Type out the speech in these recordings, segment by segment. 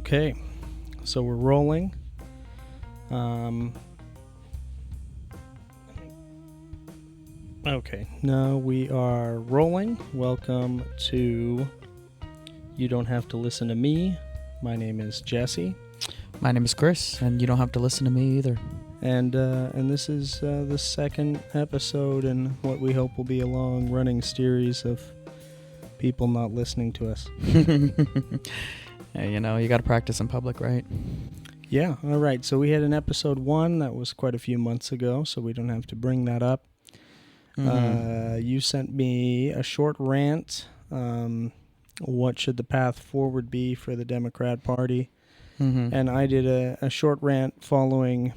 Okay, so we're rolling. Okay, now we are rolling. Welcome to You Don't Have to Listen to Me. My name is Jesse. My name is Chris, and you don't have to listen to me either. And this is the second episode in what we hope will be a long-running series of people not listening to us. Hey, you got to practice in public, right? Yeah, all right. So we had an episode 1 that was quite a few months ago, so we don't have to bring that up. Mm-hmm. You sent me a short rant. What should the path forward be for the Democrat Party? Mm-hmm. And I did a short rant following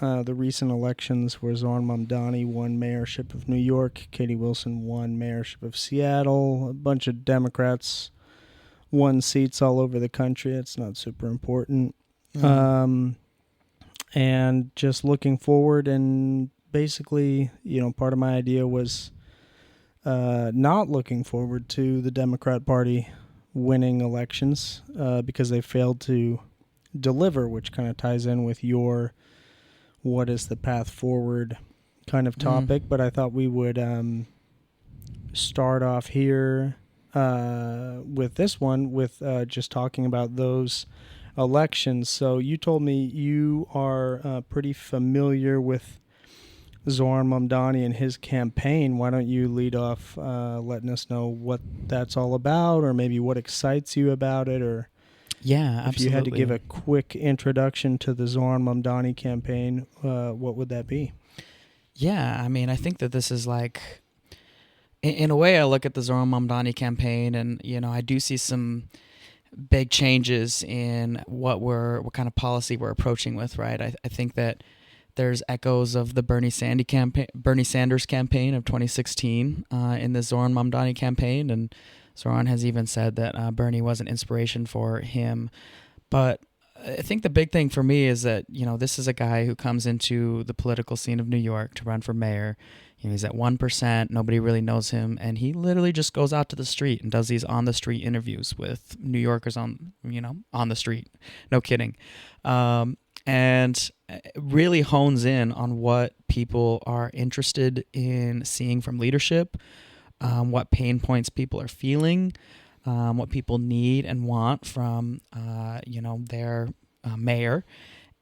the recent elections where Zoran Mamdani won mayorship of New York, Katie Wilson won mayorship of Seattle, a bunch of Democrats won seats all over the country. It's not super important. Mm-hmm. And just looking forward, and basically, part of my idea was not looking forward to the Democrat Party winning elections because they failed to deliver, which kind of ties in with your what is the path forward kind of topic. But I thought we would start off here with this one with just talking about those elections. So you told me you are pretty familiar with Zoran Mamdani and his campaign. Why don't you lead off letting us know what that's all about, or maybe what excites you about it, or Yeah, if absolutely. you had to give a quick introduction to the Zoran Mamdani campaign, what would that be? Yeah, I mean, I think that this is like, in a way, I look at the Zoran Mamdani campaign, and I do see some big changes in what kind of policy we're approaching with, right? I think that there's echoes of the Bernie Sanders campaign of 2016 in the Zoran Mamdani campaign, and Zoran has even said that Bernie was an inspiration for him. But I think the big thing for me is that this is a guy who comes into the political scene of New York to run for mayor. He's at 1%. Nobody really knows him, and he literally just goes out to the street and does these on the street interviews with New Yorkers on the street. No kidding. And really hones in on what people are interested in seeing from leadership, what pain points people are feeling, what people need and want from their mayor,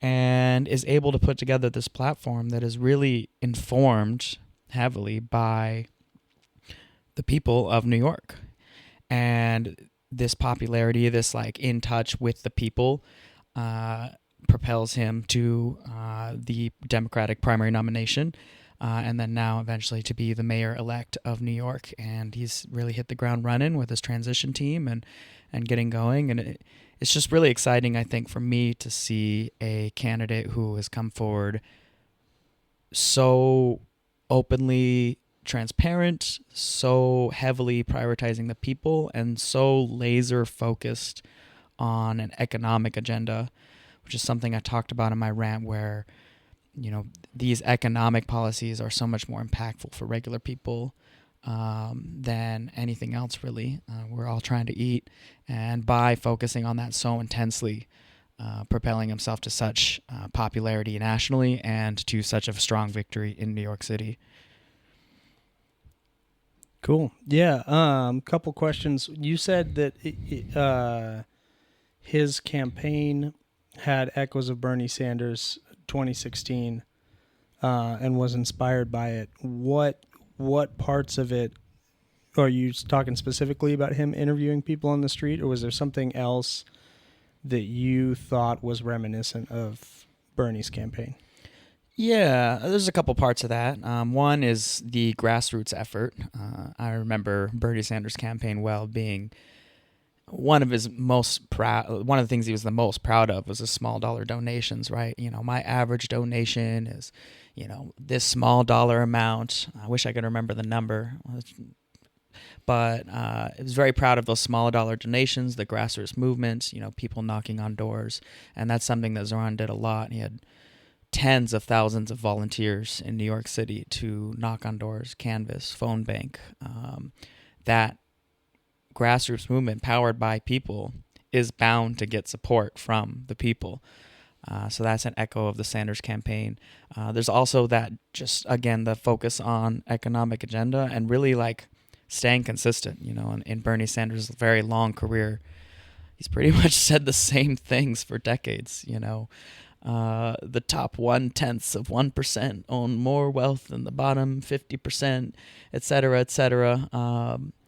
and is able to put together this platform that is really informed heavily by the people of New York. And this popularity, this in touch with the people, propels him to the Democratic primary nomination, and then now eventually to be the mayor-elect of New York. And he's really hit the ground running with his transition team and getting going. And it's just really exciting, I think, for me to see a candidate who has come forward so openly transparent, so heavily prioritizing the people, and so laser-focused on an economic agenda, which is something I talked about in my rant, where these economic policies are so much more impactful for regular people than anything else, really. We're all trying to eat, and by focusing on that so intensely, propelling himself to such popularity nationally and to such a strong victory in New York City. Cool. Yeah. Couple questions. You said that his campaign had echoes of Bernie Sanders 2016 and was inspired by it. What parts of it are you talking specifically about, him interviewing people on the street, or was there something else that you thought was reminiscent of Bernie's campaign? Yeah, there's a couple parts of that. One is the grassroots effort. I remember Bernie Sanders' campaign being one of the things he was the most proud of was the small dollar donations, right? My average donation is, this small dollar amount. I wish I could remember the number, but I was very proud of those small dollar donations, the grassroots movement, people knocking on doors. And that's something that Zoran did a lot. He had tens of thousands of volunteers in New York City to knock on doors, canvass, phone bank. That grassroots movement powered by people is bound to get support from the people. So that's an echo of the Sanders campaign. There's also that, just again, the focus on economic agenda and really like staying consistent. In Bernie Sanders' very long career, he's pretty much said the same things for decades. The top 0.1% own more wealth than the bottom 50%, et cetera, et cetera.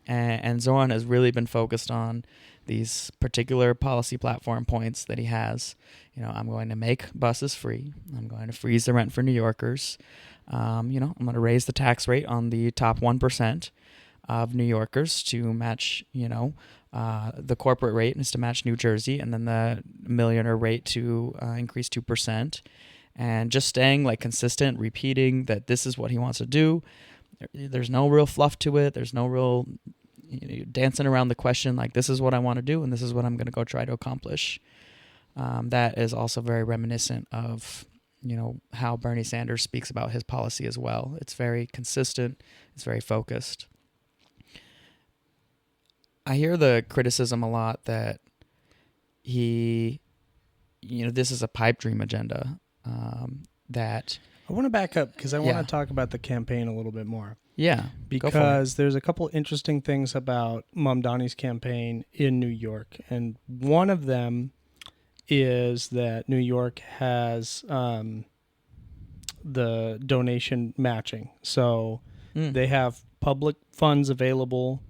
And Zoran has really been focused on these particular policy platform points that he has. I'm going to make buses free. I'm going to freeze the rent for New Yorkers. I'm going to raise the tax rate on the top 1% of New Yorkers to match, the corporate rate is to match New Jersey, and then the millionaire rate to increase 2%. And just staying like consistent, repeating that this is what he wants to do. There's no real fluff to it. There's no real dancing around the question, like this is what I want to do and this is what I'm going to go try to accomplish. That is also very reminiscent of, how Bernie Sanders speaks about his policy as well. It's very consistent. It's very focused. I hear the criticism a lot that this is a pipe dream agenda. That I want to back up because I want Yeah. to talk about the campaign a little bit more. go for Because there's a couple interesting things about Mamdani's campaign in New York. And one of them is that New York has the donation matching. So it. they have public funds available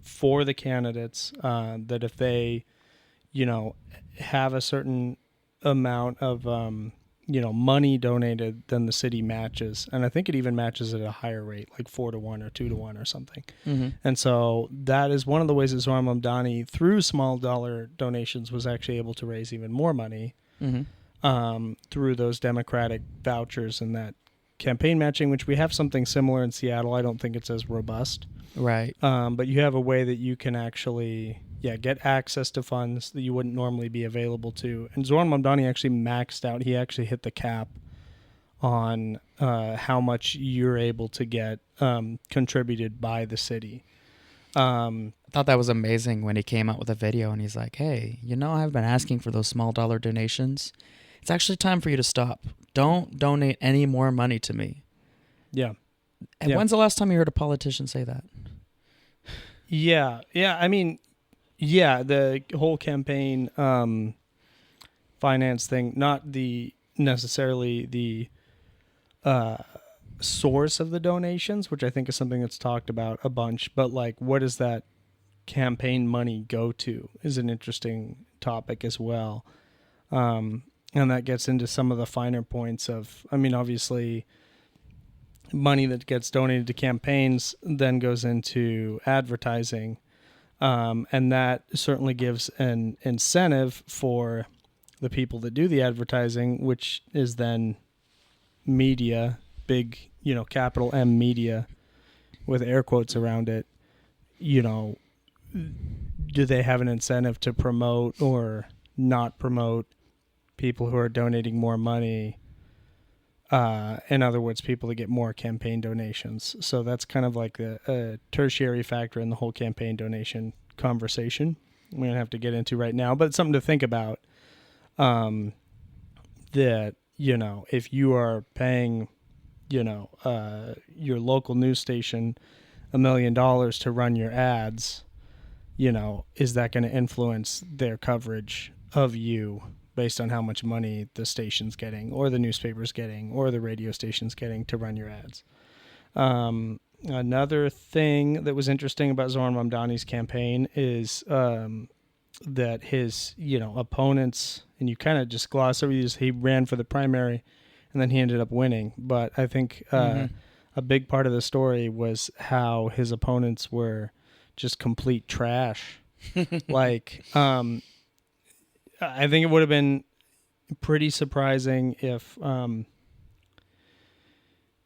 for the candidates that if they, have a certain amount of, money donated, then the city matches. And I think it even matches at a higher rate, like 4-1 or 2-1 or something. Mm-hmm. And so that is one of the ways that Zoran Mamdani, through small dollar donations, was actually able to raise even more money through those Democratic vouchers and that campaign matching, which we have something similar in Seattle. I don't think it's as robust. Right. But you have a way that you can actually, get access to funds that you wouldn't normally be available to. And Zoran Mamdani actually maxed out. He actually hit the cap on how much you're able to get contributed by the city. I thought that was amazing when he came out with a video and he's like, hey, I've been asking for those small dollar donations. It's actually time for you to stop. Don't donate any more money to me. Yeah. And Yeah. when's the last time you heard a politician say that? Yeah. I mean, the whole campaign finance thing, not necessarily the source of the donations, which I think is something that's talked about a bunch, but like what does that campaign money go to is an interesting topic as well. And that gets into some of the finer points of, obviously money that gets donated to campaigns then goes into advertising. And that certainly gives an incentive for the people that do the advertising, which is then media, big, capital M media with air quotes around it. Do they have an incentive to promote or not promote people who are donating more money? In other words, people that get more campaign donations. So that's kind of like a tertiary factor in the whole campaign donation conversation. We don't have to get into right now, but it's something to think about. That, if you are paying, your local news station $1 million to run your ads, is that going to influence their coverage of you based on how much money the station's getting or the newspaper's getting or the radio station's getting to run your ads? Another thing that was interesting about Zoran Mamdani's campaign is that his, opponents, and you kind of just gloss over these, he ran for the primary and then he ended up winning. But I think a big part of the story was how his opponents were just complete trash. Like, I think it would have been pretty surprising if,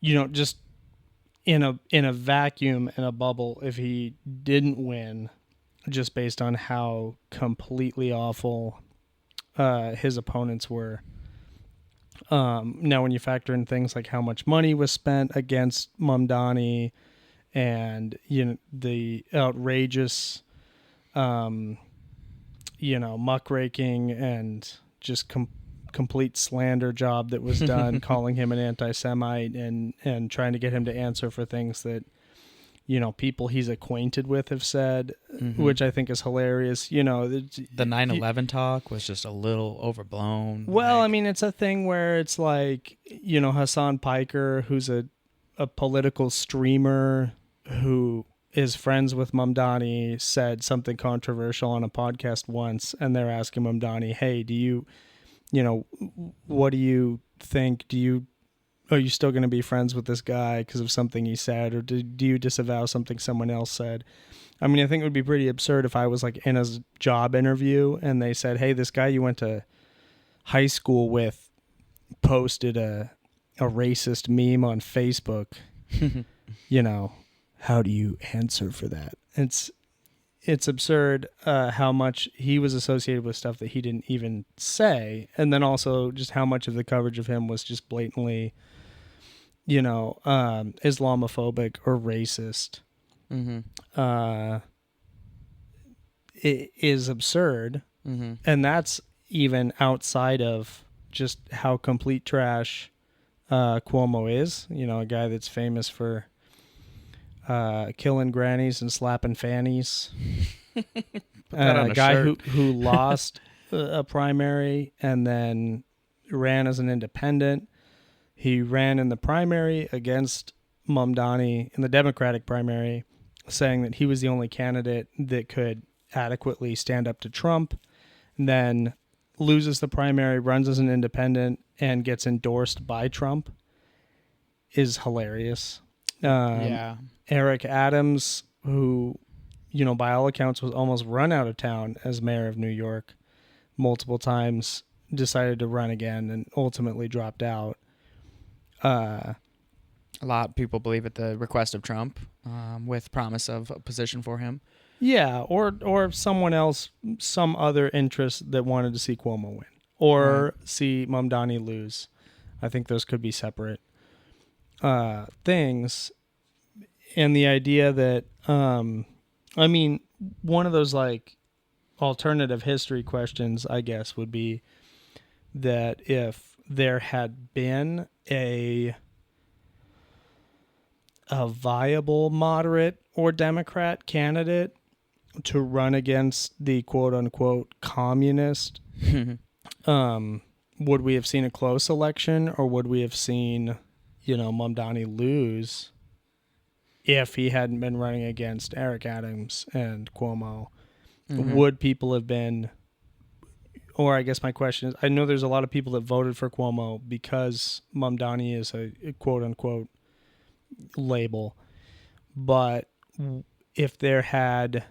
just in a vacuum, in a bubble, if he didn't win, just based on how completely awful his opponents were. Now, when you factor in things like how much money was spent against Mamdani and the outrageous muckraking and just complete slander job that was done, calling him an anti-Semite and trying to get him to answer for things that, people he's acquainted with have said, which I think is hilarious. The 9/11 talk was just a little overblown. Well, I mean, it's a thing where it's like, Hassan Piker, who's a political streamer who is friends with Mamdani, said something controversial on a podcast once, and they're asking Mamdani, hey, what do you think? Are you still going to be friends with this guy because of something he said, or do you disavow something someone else said? I mean, I think it would be pretty absurd if I was like in a job interview and they said, hey, this guy you went to high school with posted a racist meme on Facebook. How do you answer for that? It's absurd how much he was associated with stuff that he didn't even say, and then also just how much of the coverage of him was just blatantly Islamophobic or racist. It is absurd. And that's even outside of just how complete trash Cuomo is. A guy that's famous for killing grannies and slapping fannies. A guy who lost a primary and then ran as an independent. He ran in the primary against Mamdani in the Democratic primary, saying that he was the only candidate that could adequately stand up to Trump, and then loses the primary, runs as an independent, and gets endorsed by Trump. Is hilarious. Eric Adams, who, by all accounts was almost run out of town as mayor of New York multiple times, decided to run again and ultimately dropped out. A lot of people believe at the request of Trump, with promise of a position for him. Yeah, or someone else, some other interest that wanted to see Cuomo win or see Mamdani lose. I think those could be separate things. And the idea that, one of those like alternative history questions, I guess, would be that if there had been a viable moderate or Democrat candidate to run against the quote unquote communist, would we have seen a close election, or would we have seen, Mamdani lose if he hadn't been running against Eric Adams and Cuomo? Would people have been, or I guess my question is, I know there's a lot of people that voted for Cuomo because Mamdani is a quote unquote label, but if there had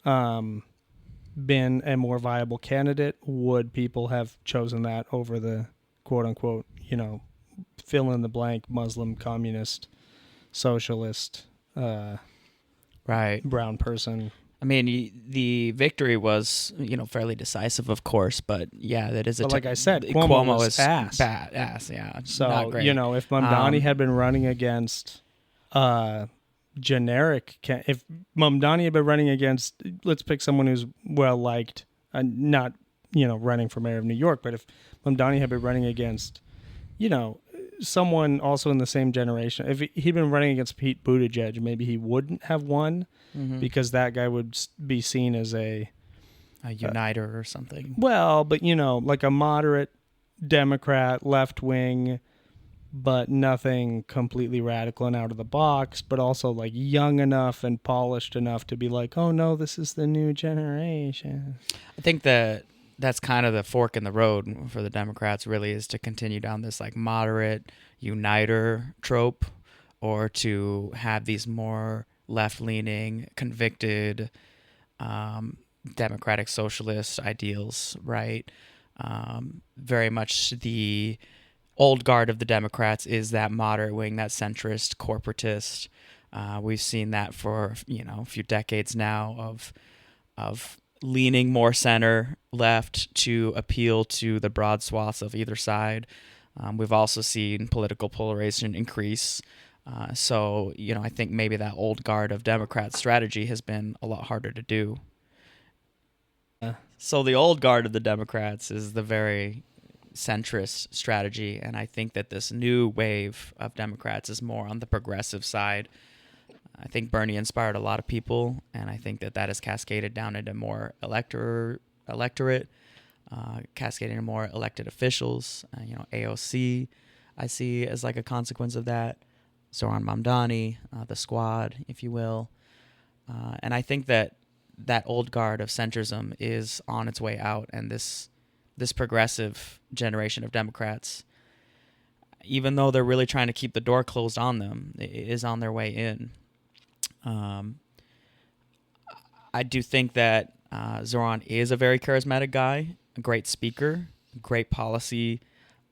been a more viable candidate, would people have chosen that over the quote unquote, fill in the blank Muslim, communist, socialist, brown person? I mean, the victory was, fairly decisive, of course, but yeah, that is like I said, Cuomo was ass. Bad ass, yeah. So, not great. If Mamdani had been running against generic, if Mamdani had been running against, let's pick someone who's well liked, not, running for mayor of New York, but if Mamdani had been running against, someone also in the same generation, if he'd been running against Pete Buttigieg, maybe he wouldn't have won, because that guy would be seen as a uniter or something. Well, but like a moderate Democrat, left wing, but nothing completely radical and out of the box, but also like young enough and polished enough to be like, oh no, this is the new generation. I think that's kind of the fork in the road for the Democrats, really, is to continue down this like moderate uniter trope, or to have these more left-leaning, convicted, democratic socialist ideals, right? Very much the old guard of the Democrats is that moderate wing, that centrist, corporatist. We've seen that for a few decades now of leaning more center left to appeal to the broad swaths of either side. We've also seen political polarization increase. So I think maybe that old guard of Democrat strategy has been a lot harder to do. So the old guard of the Democrats is the very centrist strategy, and I think that this new wave of Democrats is more on the progressive side. I think Bernie inspired a lot of people, and I think that that has cascaded down into more electorate, cascading into more elected officials. AOC, I see as like a consequence of that. Zoran Mamdani, the squad, if you will. And I think that that old guard of centrism is on its way out, and this progressive generation of Democrats, even though they're really trying to keep the door closed on them, is on their way in. I do think that Zoran is a very charismatic guy, a great speaker, great policy,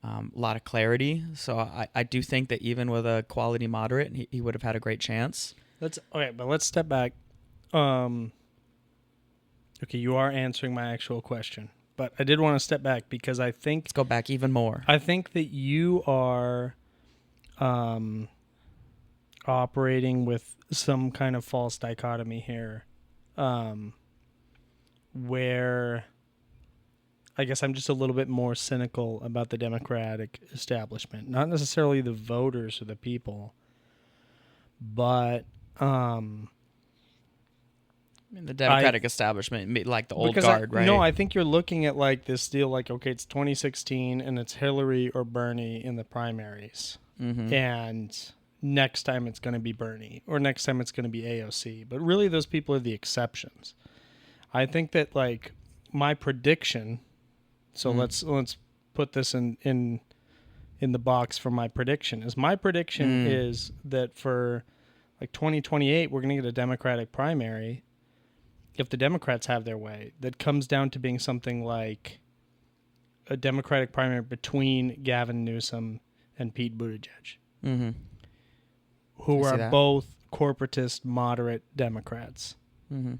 a lot of clarity. So I do think that even with a quality moderate, he would have had a great chance. Let's step back. Okay, you are answering my actual question, but I did want to step back because I think Let's go back even more. I think that you are operating with some kind of false dichotomy here, where I guess I'm just a little bit more cynical about the Democratic establishment. Not necessarily the voters or the people, but The Democratic establishment, like the old guard, right? No, I think you're looking at like this deal like, okay, it's 2016 and it's Hillary or Bernie in the primaries. Mm-hmm. And next time it's going to be Bernie or next time it's going to be AOC. But really those people are the exceptions. I think that like my prediction, so let's put this in the box for my prediction. My prediction is that for like 2028 we're going to get a Democratic primary. If the Democrats have their way, that comes down to being something like a Democratic primary between Gavin Newsom and Pete Buttigieg, who are both corporatist, moderate Democrats. Mm-hmm.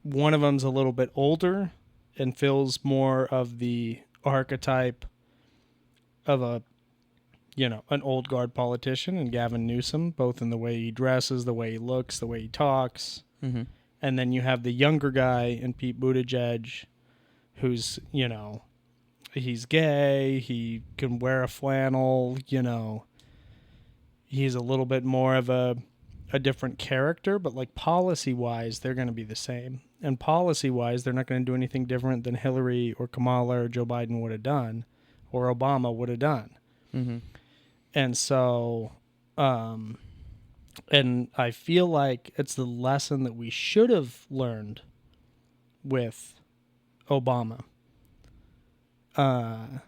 One of them's a little bit older and fills more of the archetype of an old guard politician, and Gavin Newsom, both in the way he dresses, the way he looks, the way he talks. Mm-hmm. And then you have the younger guy in Pete Buttigieg, who's, he's gay, he can wear a flannel, he's a little bit more of a different character, but like policy-wise, they're going to be the same. And policy-wise, they're not going to do anything different than Hillary or Kamala or Joe Biden would have done, or Obama would have done. Mm-hmm. And so, and I feel like it's the lesson that we should have learned with Obama. And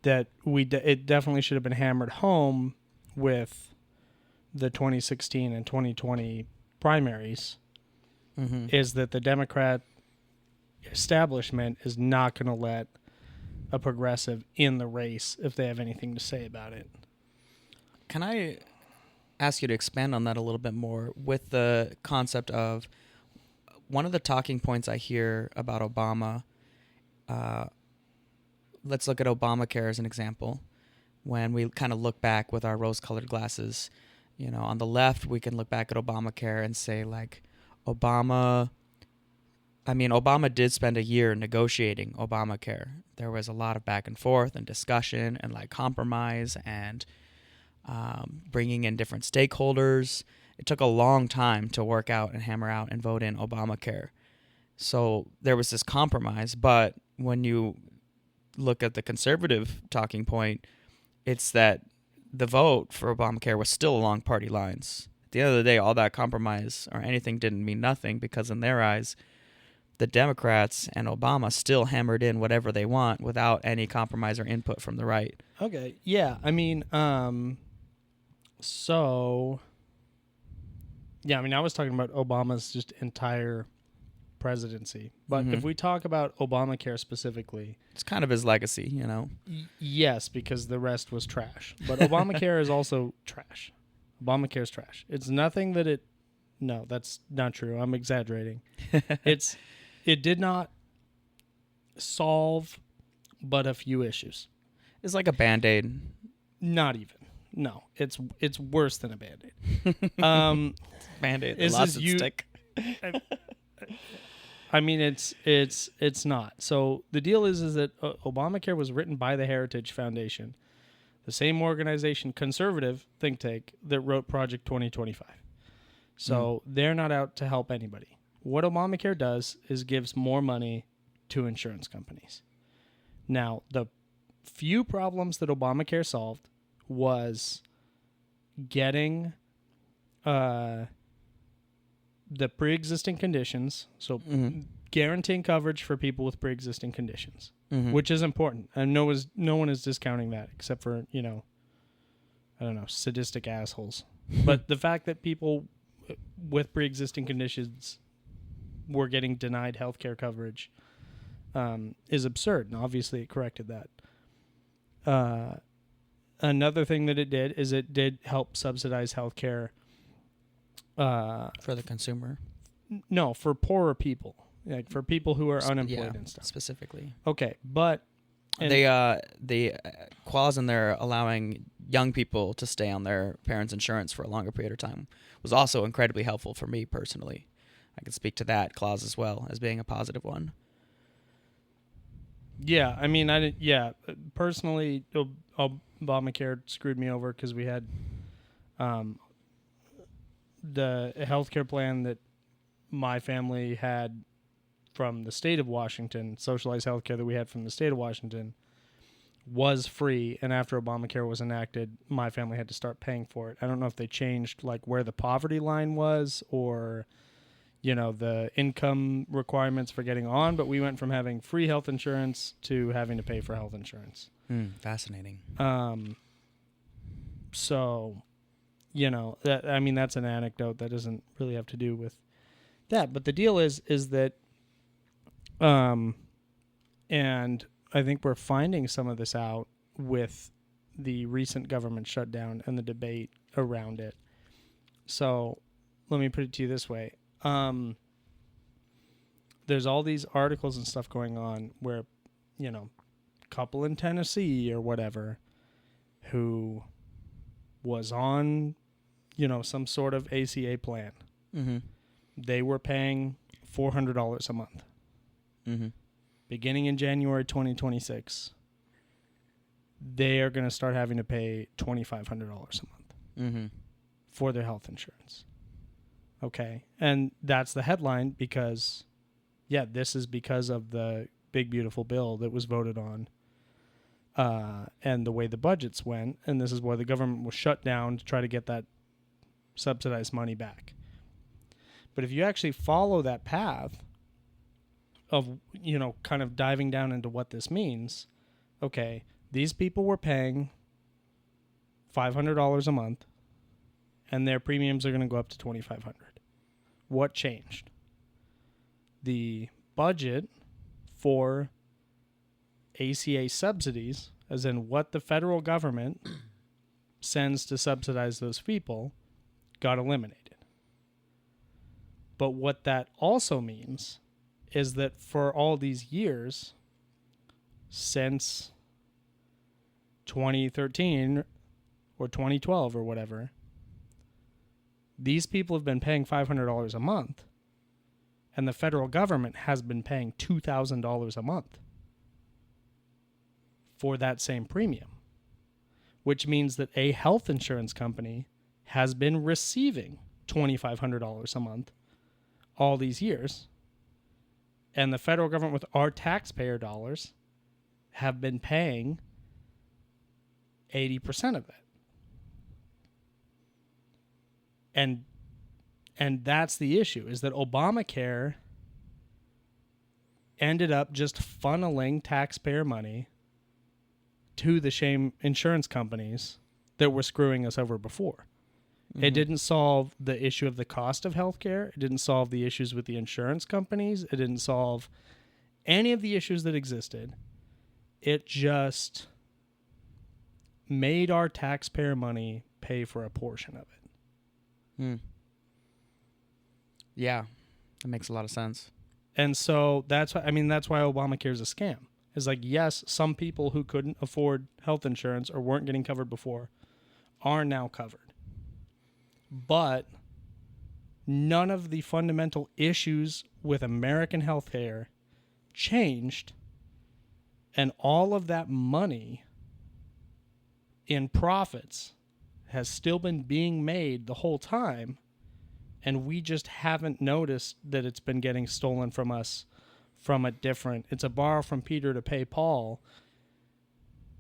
that it definitely should have been hammered home with the 2016 and 2020 primaries, is that the Democrat establishment is not going to let a progressive in the race if they have anything to say about it. Can I ask you to expand on that a little bit more with the concept of one of the talking points I hear about Obama? Let's look at Obamacare as an example. When we kind of look back with our rose-colored glasses, on the left, we can look back at Obamacare and say, like, Obama did spend a year negotiating Obamacare. There was a lot of back and forth and discussion and like compromise and bringing in different stakeholders. It took a long time to work out and hammer out and vote in Obamacare. So there was this compromise, but when you look at the conservative talking point, it's that the vote for Obamacare was still along party lines. At the end of the day, all that compromise or anything didn't mean nothing because in their eyes, the Democrats and Obama still hammered in whatever they want without any compromise or input from the right. Okay. Yeah. I mean, I was talking about Obama's just entire presidency. But if we talk about Obamacare specifically, it's kind of his legacy, Yes, because the rest was trash. But Obamacare is also trash. Obamacare's trash. It's nothing that it... No, that's not true. I'm exaggerating. It did not solve but a few issues. It's like a Band-Aid. Not even. No, it's worse than a Band-Aid. Band-Aid, lots of stick. I mean, it's not. So the deal is that Obamacare was written by the Heritage Foundation, the same organization, conservative think tank that wrote Project 2025. So they're not out to help anybody. What Obamacare does is gives more money to insurance companies. Now, the few problems that Obamacare solved was getting the pre-existing conditions, so guaranteeing coverage for people with pre-existing conditions, which is important. And no one is discounting that, except for, I don't know, sadistic assholes. But the fact that people with pre-existing conditions were getting denied health care coverage is absurd, and obviously it corrected that. Another thing that it did is it did help subsidize health care for the consumer. No, for poorer people, like for people who are unemployed and stuff. Specifically. Okay, but the clause in there allowing young people to stay on their parents' insurance for a longer period of time was also incredibly helpful for me personally. I can speak to that clause as well as being a positive one. Yeah, I mean, personally, Obamacare screwed me over because we had the healthcare plan that my family had from the state of Washington, socialized healthcare that we had from the state of Washington, was free, and after Obamacare was enacted, my family had to start paying for it. I don't know if they changed like where the poverty line was or the income requirements for getting on, but we went from having free health insurance to having to pay for health insurance. Fascinating. So, that's an anecdote that doesn't really have to do with that. But the deal is that, and I think we're finding some of this out with the recent government shutdown and the debate around it. So let me put it to you this way. There's all these articles and stuff going on where, couple in Tennessee or whatever who was on, some sort of ACA plan. They were paying $400 a month. Beginning in January 2026, they are going to start having to pay $2,500 a month for their health insurance. Okay. And that's the headline because, this is because of the big, beautiful bill that was voted on and the way the budgets went. And this is why the government was shut down to try to get that subsidized money back. But if you actually follow that path of, kind of diving down into what this means, okay, these people were paying $500 a month and their premiums are going to go up to $2,500. What changed? The budget for ACA subsidies, as in what the federal government sends to subsidize those people, got eliminated. But what that also means is that for all these years, since 2013 or 2012 or whatever, these people have been paying $500 a month, and the federal government has been paying $2,000 a month for that same premium, which means that a health insurance company has been receiving $2,500 a month all these years, and the federal government with our taxpayer dollars have been paying 80% of that. And that's the issue, is that Obamacare ended up just funneling taxpayer money to the same insurance companies that were screwing us over before. It didn't solve the issue of the cost of healthcare. It didn't solve the issues with the insurance companies. It didn't solve any of the issues that existed. It just made our taxpayer money pay for a portion of it. Yeah, that makes a lot of sense. And so that's why Obamacare is a scam. It's like, yes, some people who couldn't afford health insurance or weren't getting covered before are now covered. But none of the fundamental issues with American healthcare changed, and all of that money in profits has still been being made the whole time, and we just haven't noticed that it's been getting stolen from us from a different, it's a borrow from Peter to pay Paul,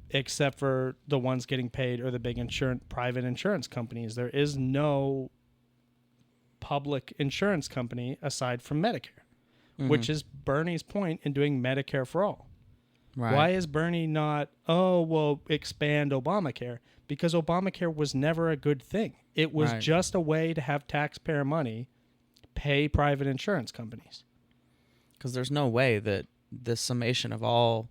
except for the ones getting paid are the big private insurance companies. There is no public insurance company aside from Medicare, which is Bernie's point in doing Medicare for all. Right. Why is Bernie not, expand Obamacare? Because Obamacare was never a good thing. It was just a way to have taxpayer money pay private insurance companies. Because there's no way that the summation of all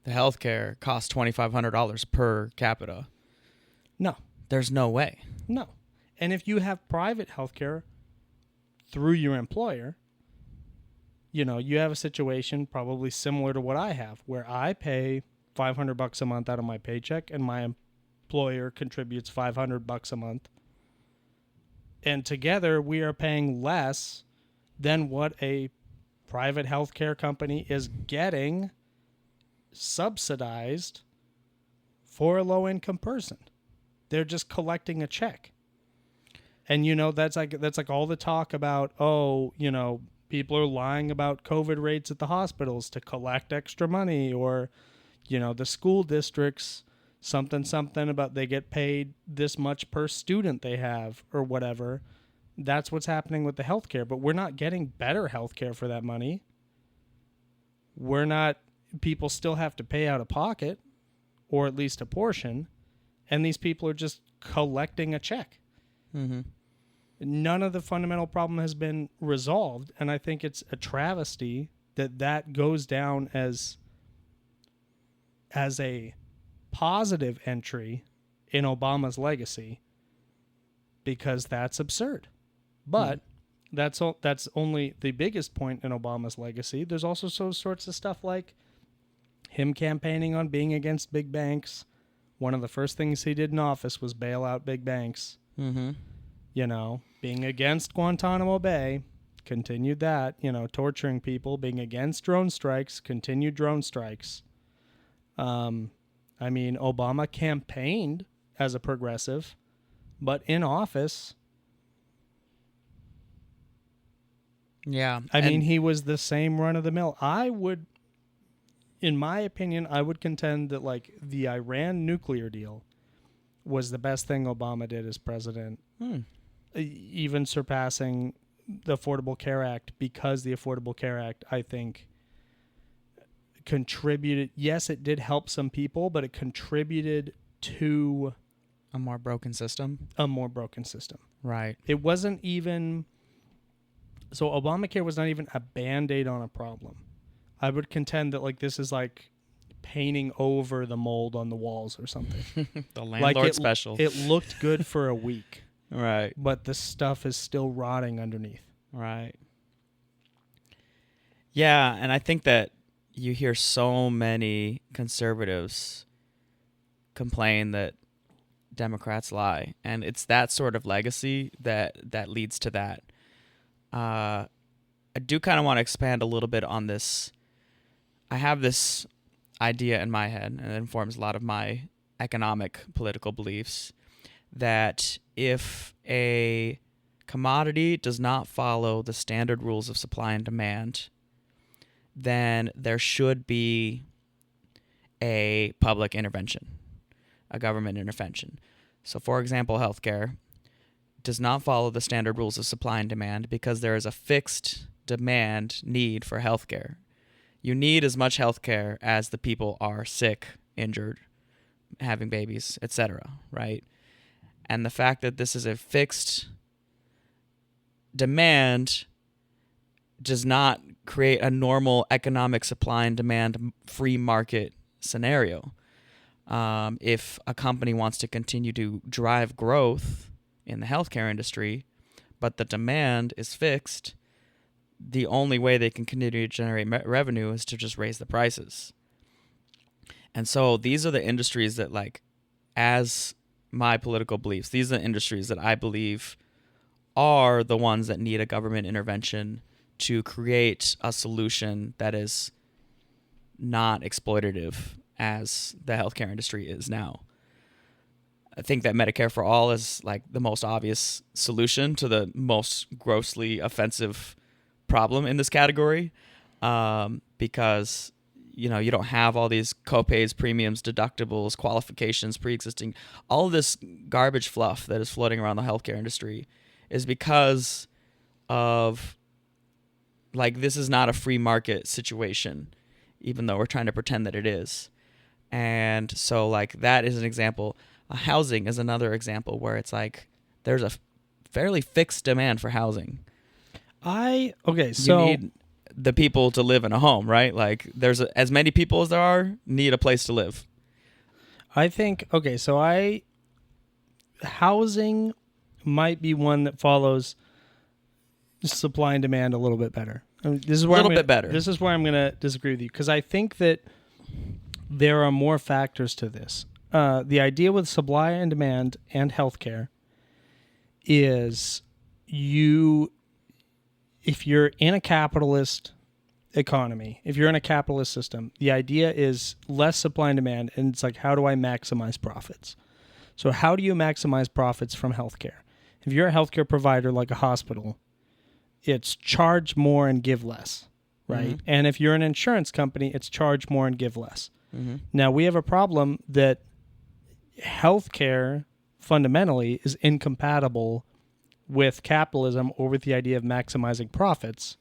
the healthcare costs $2,500 per capita. No. There's no way. No. And if you have private healthcare through your employer, you have a situation probably similar to what I have, where I pay $500 a month out of my paycheck and my employer contributes $500 a month. And together we are paying less than what a private healthcare company is getting subsidized for a low-income person. They're just collecting a check. And that's like all the talk about, people are lying about COVID rates at the hospitals to collect extra money, or the school districts something about they get paid this much per student they have or whatever. That's what's happening with the healthcare, but we're not getting better healthcare for that money. People still have to pay out of pocket, or at least a portion, and these people are just collecting a check. Mm-hmm. None of the fundamental problem has been resolved, and I think it's a travesty that goes down as a positive entry in Obama's legacy, because that's absurd. But that's only the biggest point in Obama's legacy. There's also sorts of stuff like him campaigning on being against big banks. One of the first things he did in office was bail out big banks. Mm-hmm. Being against Guantanamo Bay, continued that. Torturing people, being against drone strikes, continued drone strikes. Obama campaigned as a progressive, but in office, he was the same run-of-the-mill. In my opinion, I would contend that the Iran nuclear deal was the best thing Obama did as president, even surpassing the Affordable Care Act, because the Affordable Care Act, I think, contributed. Yes, it did help some people, but it contributed to a more broken system. Right. It wasn't even. So Obamacare was not even a Band-Aid on a problem. I would contend that this is painting over the mold on the walls or something. The landlord special. It looked good for a week. Right. But the stuff is still rotting underneath. Right. Yeah, and I think that you hear so many conservatives complain that Democrats lie, and it's that sort of legacy that leads to that. I do kind of want to expand a little bit on this. I have this idea in my head, and it informs a lot of my economic political beliefs, that if a commodity does not follow the standard rules of supply and demand, then there should be a public intervention, a government intervention. So, for example, healthcare does not follow the standard rules of supply and demand because there is a fixed demand need for healthcare. You need as much healthcare as the people are sick, injured, having babies, etc., right? And the fact that this is a fixed demand does not create a normal economic supply and demand free market scenario. If a company wants to continue to drive growth in the healthcare industry, but the demand is fixed, the only way they can continue to generate revenue is to just raise the prices. And so these are the industries that, as my political beliefs, these are the industries that I believe are the ones that need a government intervention to create a solution that is not exploitative as the healthcare industry is now. I think that Medicare for All is like the most obvious solution to the most grossly offensive problem in this category, because you don't have all these copays, premiums, deductibles, qualifications, pre-existing, all of this garbage fluff that is floating around the healthcare industry is because of like this is not a free market situation, even though we're trying to pretend that it is. And so like that is an example. Housing is another example where it's like there's a fairly fixed demand for housing. So you need the people to live in a home, right? Like there's as many people as there are need a place to live. I think housing might be one that follows supply and demand a little bit better. This is where This is where I'm going to disagree with you, because I think that there are more factors to this. The idea with supply and demand and healthcare is if you're in a capitalist economy, if you're in a capitalist system, the idea is less supply and demand, and it's like, how do I maximize profits? So how do you maximize profits from healthcare? If you're a healthcare provider like a hospital, it's charge more and give less, right? Mm-hmm. And if you're an insurance company, it's charge more and give less. Mm-hmm. Now, we have a problem that healthcare fundamentally is incompatible with capitalism or with the idea of maximizing profits,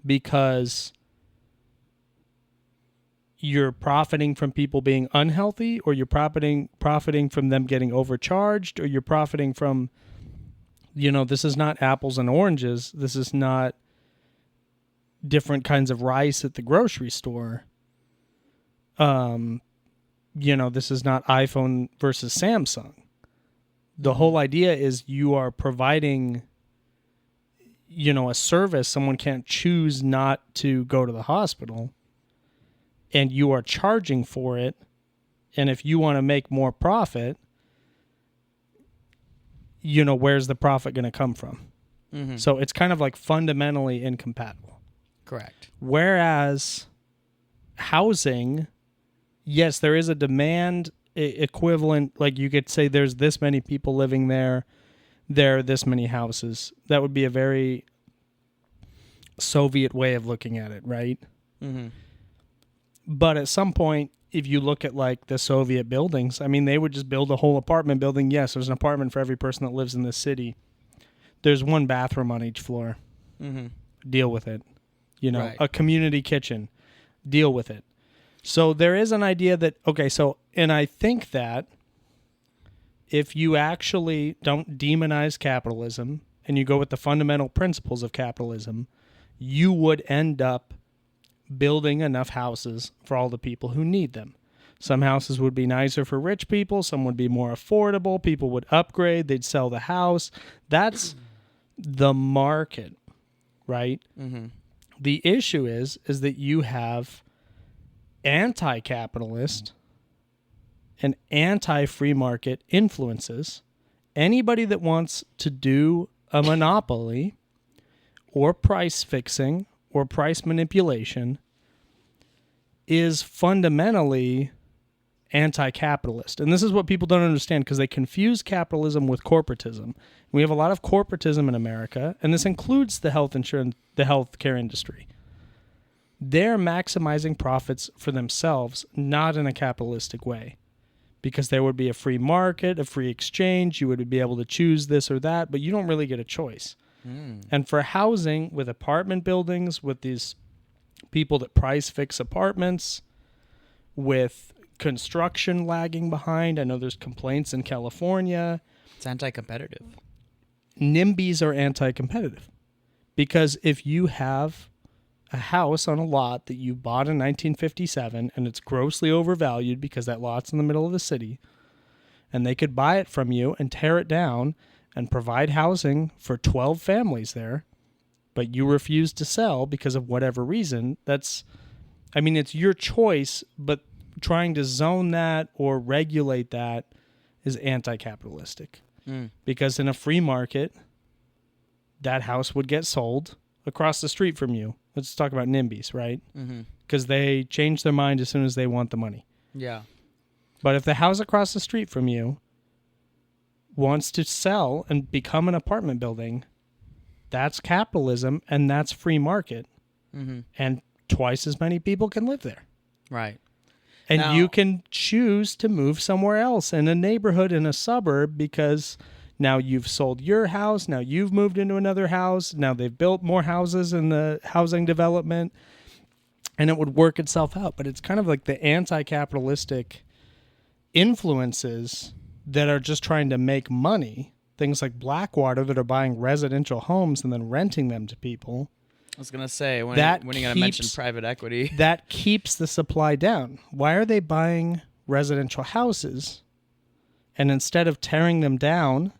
because you're profiting from people being unhealthy, or you're profiting from them getting overcharged, or you're profiting from, this is not apples and oranges. This is not different kinds of rice at the grocery store. This is not iPhone versus Samsung. The whole idea is you are providing, a service. Someone can't choose not to go to the hospital, and you are charging for it. And if you want to make more profit, where's the profit going to come from? Mm-hmm. So it's kind of like fundamentally incompatible. Correct. Whereas housing, yes, there is a demand equivalent. Like you could say there's this many people living there. There are this many houses. That would be a very Soviet way of looking at it, right? Mm-hmm. But at some point, if you look at like the Soviet buildings, I mean, they would just build a whole apartment building. Yes, there's an apartment for every person that lives in this city. There's one bathroom on each floor. Mm-hmm. Deal with it. Right. A community kitchen. Deal with it. So there is an idea that, and I think that if you actually don't demonize capitalism and you go with the fundamental principles of capitalism, you would end up building enough houses for all the people who need them. Some houses would be nicer for rich people. Some would be more affordable. People would upgrade. They'd sell the house. That's the market, right? Mm-hmm. The issue is that you have anti-capitalist and anti-free market influences. Anybody that wants to do a monopoly or price fixing or price manipulation is fundamentally anti-capitalist. And this is what people don't understand, because they confuse capitalism with corporatism. We have a lot of corporatism in America, and this includes the healthcare industry. They're maximizing profits for themselves, not in a capitalistic way, because there would be a free market, a free exchange. You would be able to choose this or that, but you don't really get a choice. And for housing, with apartment buildings, with these people that price fix apartments, with construction lagging behind, I know there's complaints in California. It's anti-competitive. NIMBYs are anti-competitive, because if you have a house on a lot that you bought in 1957 and it's grossly overvalued because that lot's in the middle of the city, and they could buy it from you and tear it down and provide housing for 12 families there, but you refuse to sell because of whatever reason, it's your choice, but trying to zone that or regulate that is anti-capitalistic. Because in a free market, that house would get sold. across the street from you, let's talk about NIMBYs, right? Mm-hmm. Because they change their mind as soon as they want the money. Yeah. But if the house across the street from you wants to sell and become an apartment building, that's capitalism and that's free market. Mm-hmm. And twice as many people can live there. Right. And Now, you can choose to move somewhere else in a neighborhood, in a suburb, because now you've sold your house. Now you've moved into another house. Now they've built more houses in the housing development. And it would work itself out. But it's kind of like the anti-capitalistic influences that are just trying to make money. Things like Blackwater that are buying residential homes and then renting them to people. I was going to say, when That are you going to mention keeps- private equity? That keeps the supply down. Why are they buying residential houses? And instead of tearing them down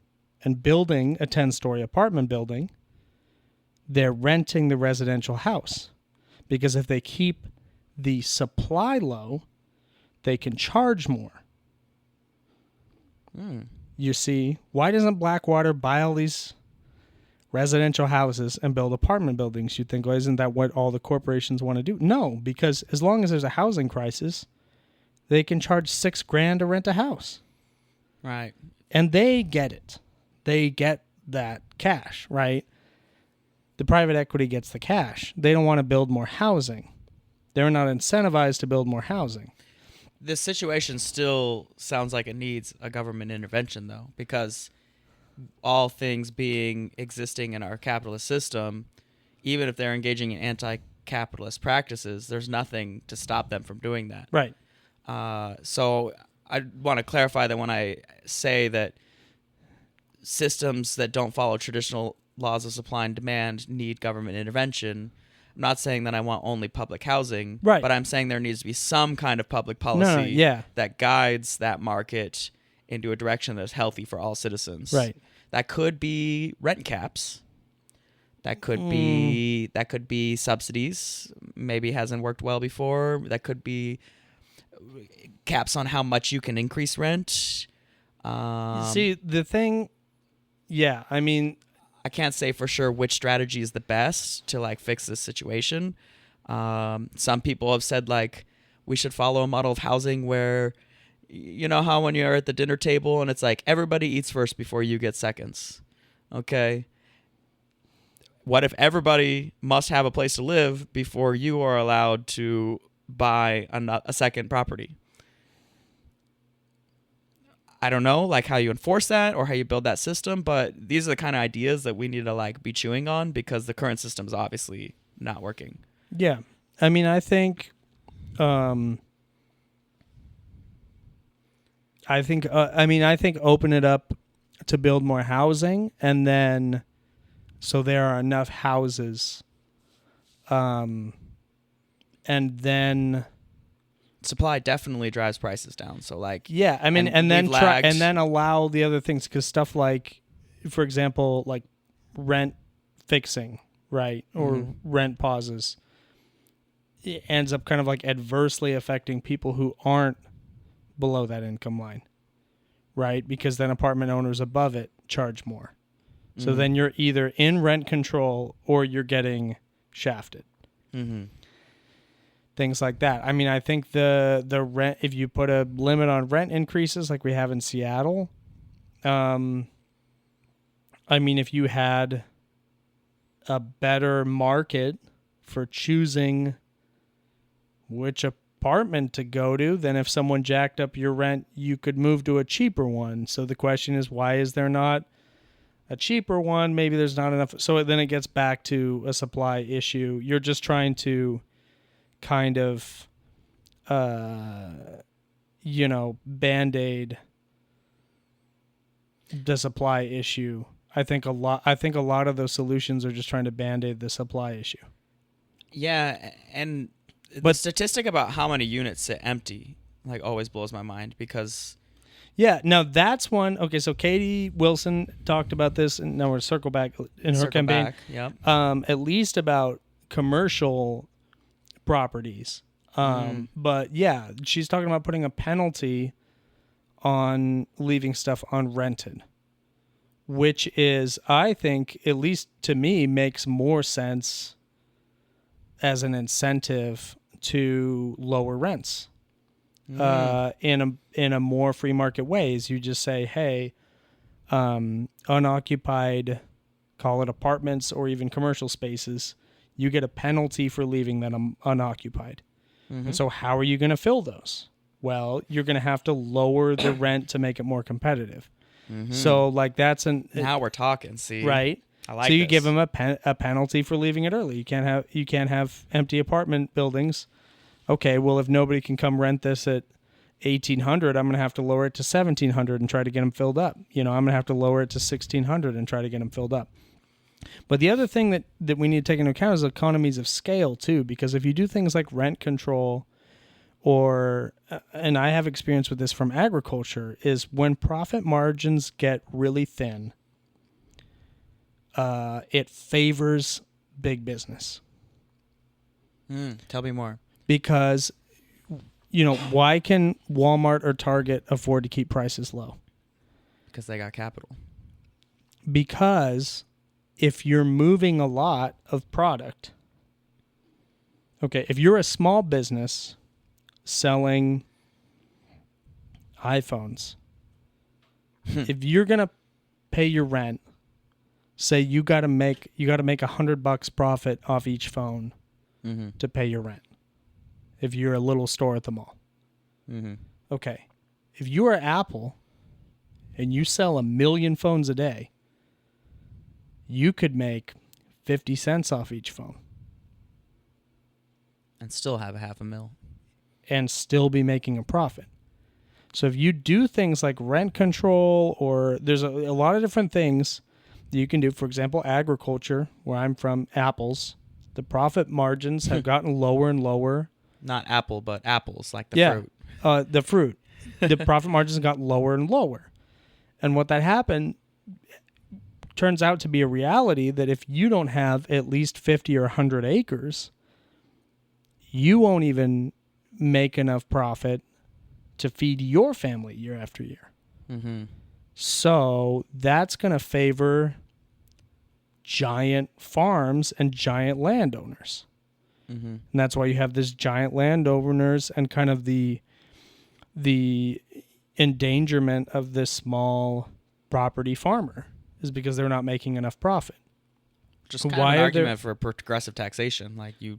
and building a 10-story apartment building, they're renting the residential house. Because if they keep the supply low, they can charge more. You see, why doesn't Blackwater buy all these residential houses and build apartment buildings? You'd think, well, isn't that what all the corporations want to do? No, because as long as there's a housing crisis, they can charge $6,000 to rent a house. Right. And they get it. They get that cash, right? The private equity gets the cash. They don't want to build more housing. They're not incentivized to build more housing. This situation still sounds like it needs a government intervention, though, because all things being existing in our capitalist system, even if they're engaging in anti-capitalist practices, there's nothing to stop them from doing that. Right. So I want to clarify that when I say that systems that don't follow traditional laws of supply and demand need government intervention, I'm not saying that I want only public housing, Right. but I'm saying there needs to be some kind of public policy yeah. that guides that market into a direction that's healthy for all citizens. Right. That could be rent caps. That could be subsidies. Maybe hasn't worked well before. That could be caps on how much you can increase rent. See, the thing, yeah, I mean, I can't say for sure which strategy is the best to like fix this situation. Some people have said like we should follow a model of housing where, you know how when you're at the dinner table and it's like everybody eats first before you get seconds. Okay. What if everybody must have a place to live before you are allowed to buy a second property? I don't know like how you enforce that or how you build that system, but these are the kind of ideas that we need to like be chewing on because the current system is obviously not working. Yeah. I mean, I think open it up to build more housing, and then so there are enough houses, and then Supply definitely drives prices down. So like, yeah, I mean, and then allow the other things, because stuff like, for example, like rent fixing, right, or rent pauses, it ends up kind of like adversely affecting people who aren't below that income line, right? Because then apartment owners above it charge more. So then you're either in rent control or you're getting shafted. Mm-hmm. Things like that. I mean, I think the rent, if you put a limit on rent increases like we have in Seattle, I mean, if you had a better market for choosing which apartment to go to, then if someone jacked up your rent, you could move to a cheaper one. So the question is, why is there not a cheaper one? Maybe there's not enough. So then it gets back to a supply issue. You're just trying to kind of, Band-Aid the supply issue. I think a lot of those solutions are just trying to Band-Aid the supply issue. Yeah, and the But- statistic about how many units sit empty like always blows my mind because Yeah, now that's one. Okay, so Katie Wilson talked about this, and now we're circle back in her campaign. Yep. At least about commercial properties. But yeah, she's talking about putting a penalty on leaving stuff unrented, which is, I think, at least to me, makes more sense as an incentive to lower rents in a more free market ways. You just say, hey, unoccupied, call it apartments or even commercial spaces, you get a penalty for leaving them unoccupied. Mm-hmm. And so how are you going to fill those? Well, you're going to have to lower the rent to make it more competitive. Mm-hmm. So like that's now we're talking. See, right. I like. So you this. give them a penalty for leaving it early. You can't have empty apartment buildings. Okay, well if nobody can come rent this at 1,800, I'm going to have to lower it to 1,700 and try to get them filled up. I'm going to have to lower it to 1,600 and try to get them filled up. But the other thing that we need to take into account is economies of scale too, because if you do things like rent control, or and I have experience with this from agriculture, is when profit margins get really thin, it favors big business. Tell me more. Because, why can Walmart or Target afford to keep prices low? Because they got capital. Because if you're moving a lot of product, okay, if you're a small business selling iPhones, if you're going to pay your rent, say you got to make $100 profit off each phone to pay your rent. If you're a little store at the mall. Okay. If you are Apple and you sell 1 million phones a day, you could make 50 cents off each phone. And still have $500,000. And still be making a profit. So if you do things like rent control, or there's a lot of different things that you can do. For example, agriculture, where I'm from, apples, the profit margins have gotten lower and lower. Not apple, but apples, like the fruit. The fruit. The profit margins got lower and lower. And what that happened turns out to be a reality that if you don't have at least 50 or 100 acres, you won't even make enough profit to feed your family year after year. So that's going to favor giant farms and giant landowners. And that's why you have this giant landowners and kind of the endangerment of this small property farmer is because they're not making enough profit. Just kind of an argument for progressive taxation, like you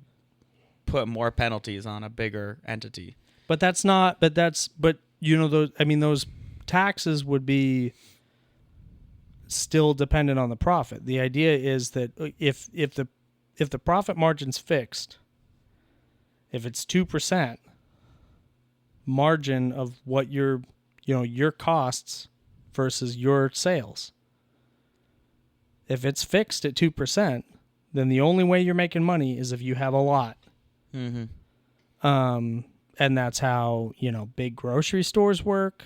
put more penalties on a bigger entity. But those taxes would be still dependent on the profit. The idea is that if the profit margin's fixed, if it's 2% margin of what your costs versus your sales, if it's fixed at 2%, then the only way you're making money is if you have a lot. And that's how, big grocery stores work.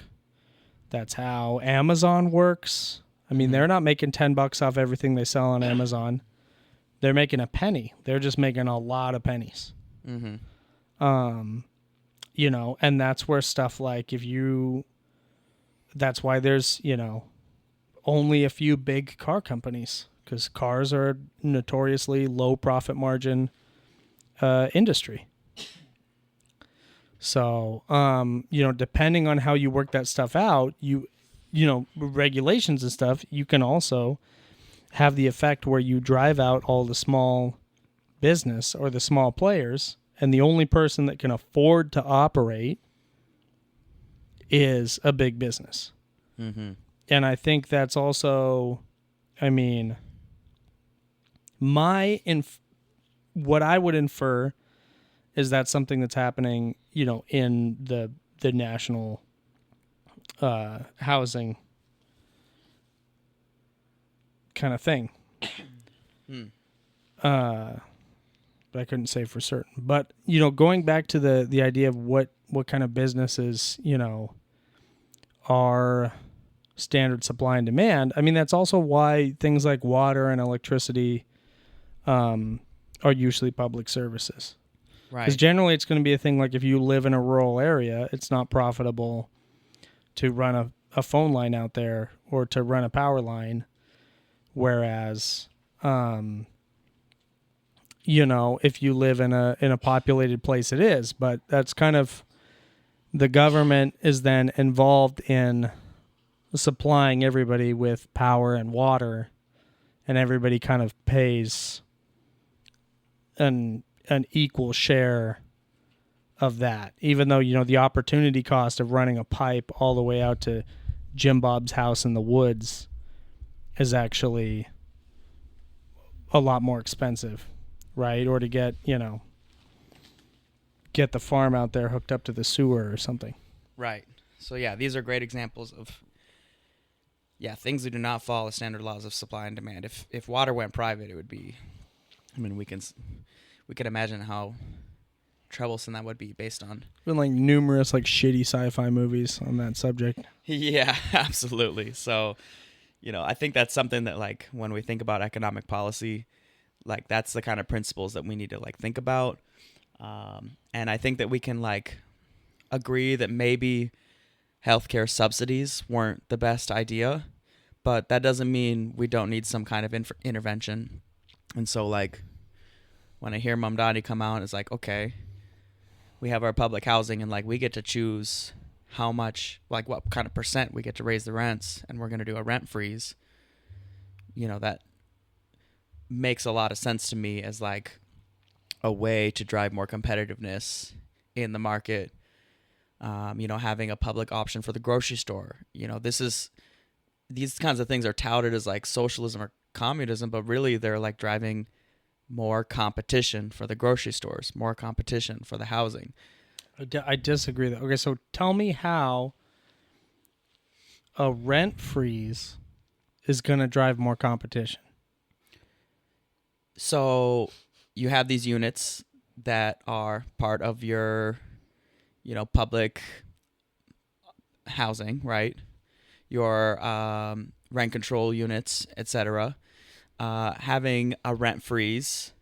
That's how Amazon works. I mean, they're not making $10 off everything they sell on Amazon. They're making a penny. They're just making a lot of pennies. And that's where stuff like that's why there's, only a few big car companies, because cars are a notoriously low profit margin industry. So, depending on how you work that stuff out, regulations and stuff, you can also have the effect where you drive out all the small business or the small players, and the only person that can afford to operate is a big business. And I think that's also, what I would infer is that something that's happening, in the national housing kind of thing. But I couldn't say for certain. But, going back to the idea of what kind of businesses, are standard supply and demand, that's also why things like water and electricity are usually public services. Right. Because generally it's going to be a thing like if you live in a rural area, it's not profitable to run a phone line out there or to run a power line, whereas if you live in a populated place, it is. But that's kind of, the government is then involved in supplying everybody with power and water, and everybody kind of pays an equal share of that, even though the opportunity cost of running a pipe all the way out to Jim Bob's house in the woods is actually a lot more expensive, right? Or to get the farm out there hooked up to the sewer or something. Right. So yeah, these are great examples of things that do not follow the standard laws of supply and demand. If water went private, it would be, we can imagine how troublesome that would be based on. Been like numerous like shitty sci-fi movies on that subject. Yeah, absolutely. So, I think that's something that, like, when we think about economic policy, like, that's the kind of principles that we need to, like, think about. And I think that we can, like, agree that maybe healthcare subsidies weren't the best idea, but that doesn't mean we don't need some kind of intervention. And so, like, when I hear Mamdani come out, it's like, okay, we have our public housing, and, like, we get to choose how much, like, what kind of percent we get to raise the rents, and we're going to do a rent freeze. That makes a lot of sense to me as, like, a way to drive more competitiveness in the market. Having a public option for the grocery store. These kinds of things are touted as, like, socialism or communism, but really they're, like, driving more competition for the grocery stores, more competition for the housing. I disagree, though. Okay, so tell me how a rent freeze is going to drive more competition. So you have these units that are part of your, public housing, right? Your rent control units, etc. Having a rent freeze,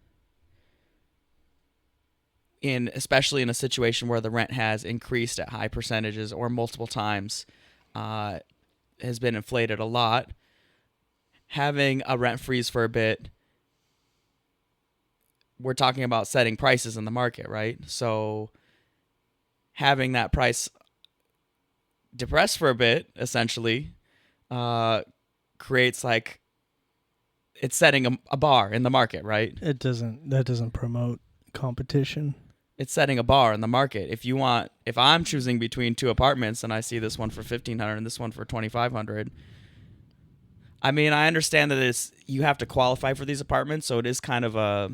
especially in a situation where the rent has increased at high percentages or multiple times, has been inflated a lot. Having a rent freeze for a bit, we're talking about setting prices in the market, right? So having that price depressed for a bit, essentially, creates, like, it's setting a bar in the market, right? That doesn't promote competition. It's setting a bar in the market. If I'm choosing between two apartments and I see this one for $1,500 and this one for $2,500, I mean, I understand that you have to qualify for these apartments, so it is kind of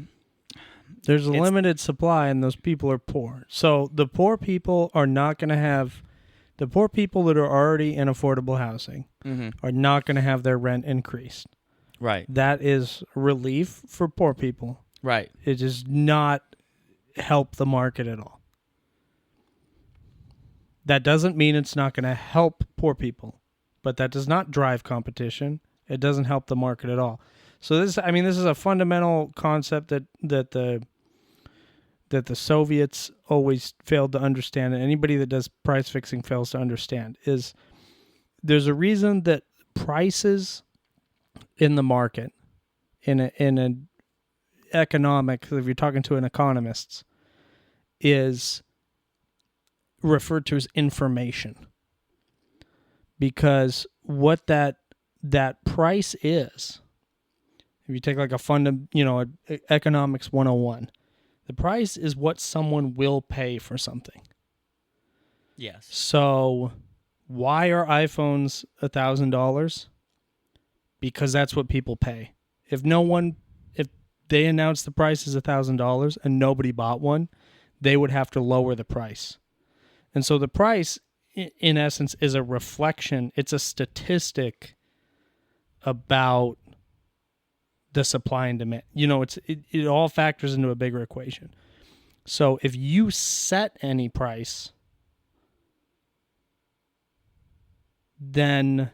there's a limited supply, and those people are poor. So the poor people are not going to have, the poor people that are already in affordable housing are not going to have their rent increased. Right. That is relief for poor people. Right. It does not help the market at all. That doesn't mean it's not going to help poor people, but that does not drive competition. It doesn't help the market at all. So this is a fundamental concept that the Soviets always failed to understand, and anybody that does price fixing fails to understand, is there's a reason that prices in the market, in an economic, if you're talking to an economist, is referred to as information. Because what that price is, if you take like economics 101, the price is what someone will pay for something. Yes. So why are iPhones $1,000? Because that's what people pay. If they announced the price is $1,000 and nobody bought one, they would have to lower the price. And so the price, in essence, is a reflection. It's a statistic about the supply and demand. It all factors into a bigger equation. So if you set any price, then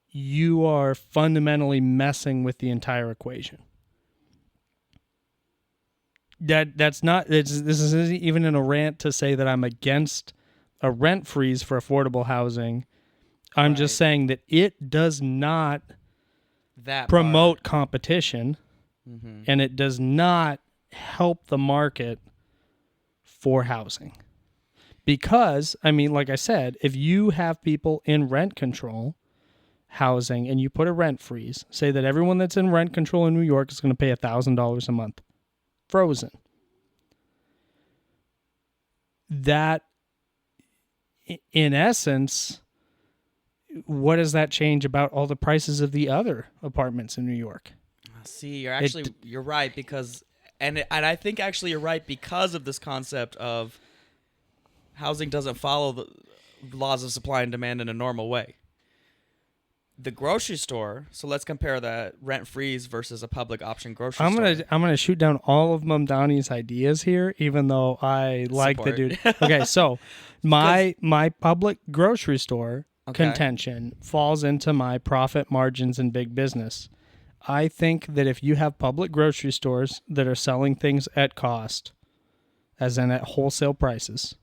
you are fundamentally messing with the entire equation. This isn't even in a rant to say that I'm against a rent freeze for affordable housing I'm Right. just saying that it does not That promote competition, Mm-hmm. and it does not help the market for housing. Because, I mean, like I said, if you have people in rent control housing and you put a rent freeze, say that everyone that's in rent control in New York is going to pay $1,000 a month, frozen. That, in essence, what does that change about all the prices of the other apartments in New York? See, you're right because, and I think actually you're right because of this concept of housing doesn't follow the laws of supply and demand in a normal way. The grocery store. So let's compare that rent freeze versus a public option grocery store. I'm gonna shoot down all of Mamdani's ideas here, even though I like the dude. Okay, so my public grocery store contention falls into my profit margins in big business. I think that if you have public grocery stores that are selling things at cost, as in at wholesale prices,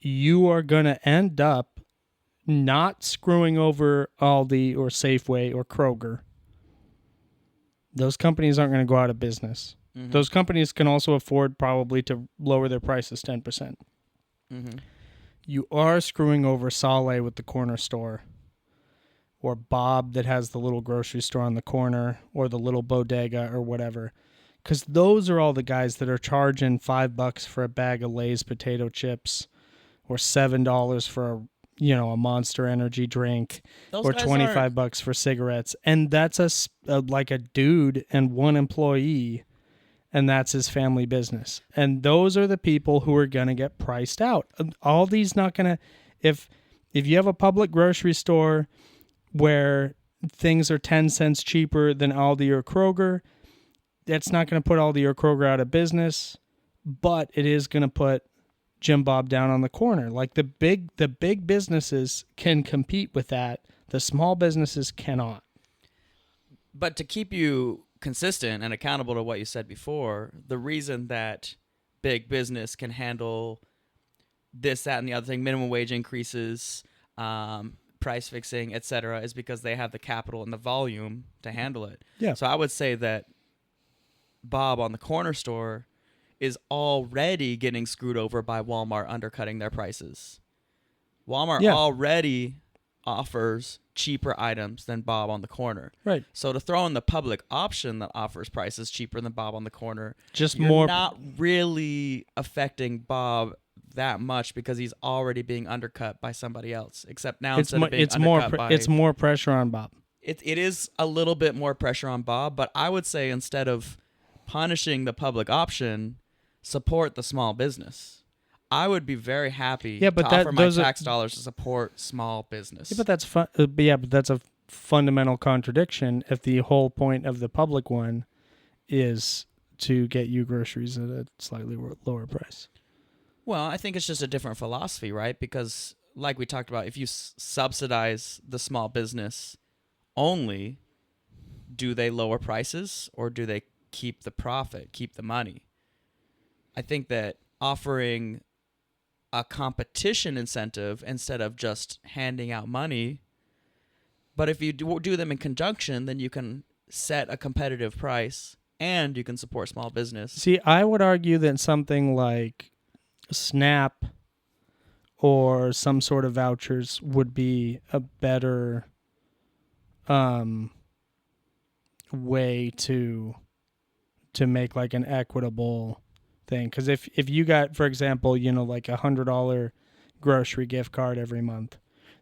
you are going to end up not screwing over Aldi or Safeway or Kroger. Those companies aren't going to go out of business. Those companies can also afford probably to lower their prices 10%. You are screwing over Sale with the corner store, or Bob that has the little grocery store on the corner, or the little bodega or whatever. Because those are all the guys that are charging $5 for a bag of Lay's potato chips, or $7 for a Monster Energy drink, or $25 for cigarettes. And that's like a dude and one employee, and that's his family business. And those are the people who are going to get priced out. Aldi's not going to, if you have a public grocery store where things are 10 cents cheaper than Aldi or Kroger, that's not going to put Aldi or Kroger out of business, but it is going to put Jim Bob down on the corner. Like the big businesses can compete with that. The small businesses cannot. But to keep you consistent and accountable to what you said before, the reason that big business can handle this, that, and the other thing, minimum wage increases, price fixing, etc., is because they have the capital and the volume to handle it. Yeah. So I would say that Bob on the corner store is already getting screwed over by Walmart undercutting their prices. Walmart already offers cheaper items than Bob on the corner. Right. So to throw in the public option that offers prices cheaper than Bob on the corner, you're not really affecting Bob that much because he's already being undercut by somebody else. Except now it's more pressure on Bob. It is a little bit more pressure on Bob, but I would say instead of punishing the public option, support the small business. I would be very happy to offer my tax dollars to support small business. Yeah, but that's fun. But that's a fundamental contradiction if the whole point of the public one is to get you groceries at a slightly lower price. Well, I think it's just a different philosophy, right? Because like we talked about, if you subsidize the small business only, do they lower prices or do they keep the profit, keep the money? I think that offering a competition incentive instead of just handing out money, but if you do them in conjunction, then you can set a competitive price and you can support small business. See, I would argue that something like SNAP or some sort of vouchers would be a better way to make like an equitable thing. Because if you got, for example, like $100 grocery gift card every month,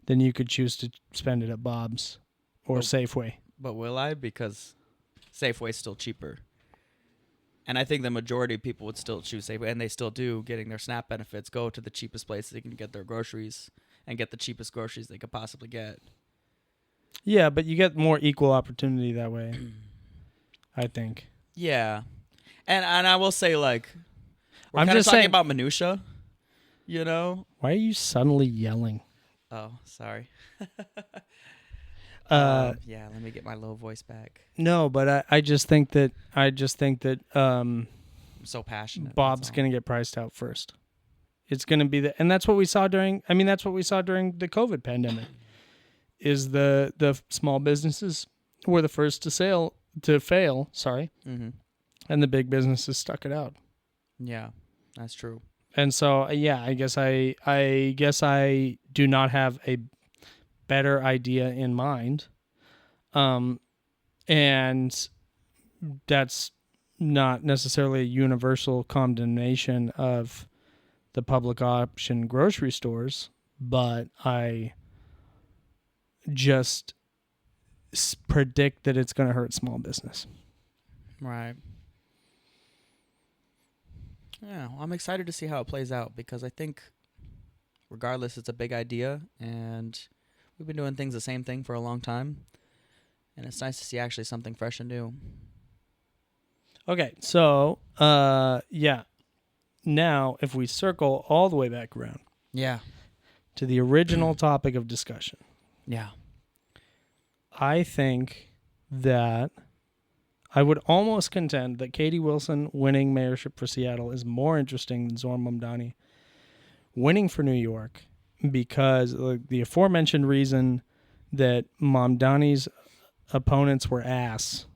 then you could choose to spend it at Bob's or Safeway. But will I? Because Safeway's still cheaper. And I think the majority of people would still choose Safeway, and they still do, getting their SNAP benefits, go to the cheapest place they can get their groceries and get the cheapest groceries they could possibly get. Yeah, but you get more equal opportunity that way, I think. Yeah. And I will say, like, we're kind of talking about minutia, Why are you suddenly yelling? Oh, sorry. Yeah, let me get my low voice back. No, but I just think that I'm so passionate. Bob's going to get priced out first. It's going to be and that's what we saw during the COVID pandemic. Is the small businesses were the first to fail, Mm-hmm. and the big businesses stuck it out. Yeah, that's true. And so, yeah, I guess I do not have a better idea in mind, and that's not necessarily a universal condemnation of the public option grocery stores, but I just predict that it's going to hurt small business. Right. Yeah, well, I'm excited to see how it plays out because I think, regardless, it's a big idea, and we've been doing things the same thing for a long time, and it's nice to see actually something fresh and new. Okay, so yeah. Now, if we circle all the way back around, Yeah. to the original topic of discussion, Yeah. I think that I would almost contend that Katie Wilson winning mayorship for Seattle is more interesting than Zoran Mamdani winning for New York, because the aforementioned reason that Mamdani's opponents were ass,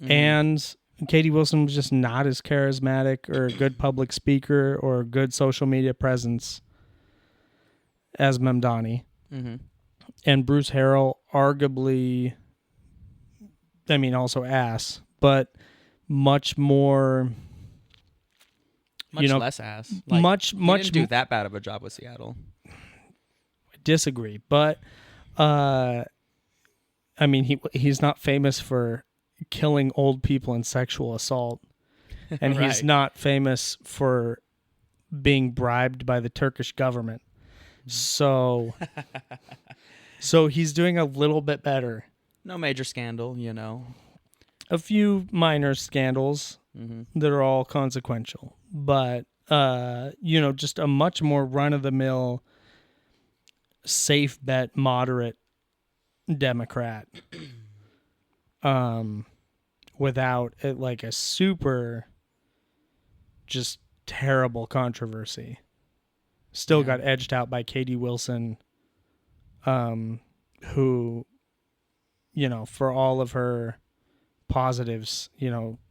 and Katie Wilson was just not as charismatic or a good public speaker or a good social media presence as Mamdani. Mm-hmm. And Bruce Harrell, arguably, also ass, but much more, Much less ass. Like, much he didn't do that bad of a job with Seattle. Disagree, but he's not famous for killing old people and sexual assault, and Right. he's not famous for being bribed by the Turkish government. So he's doing a little bit better. No major scandal, A few minor scandals that are all consequential, but just a much more run-of-the-mill, safe bet, moderate Democrat, without like a super just terrible controversy. Still got edged out by Katie Wilson, who, for all of her positives,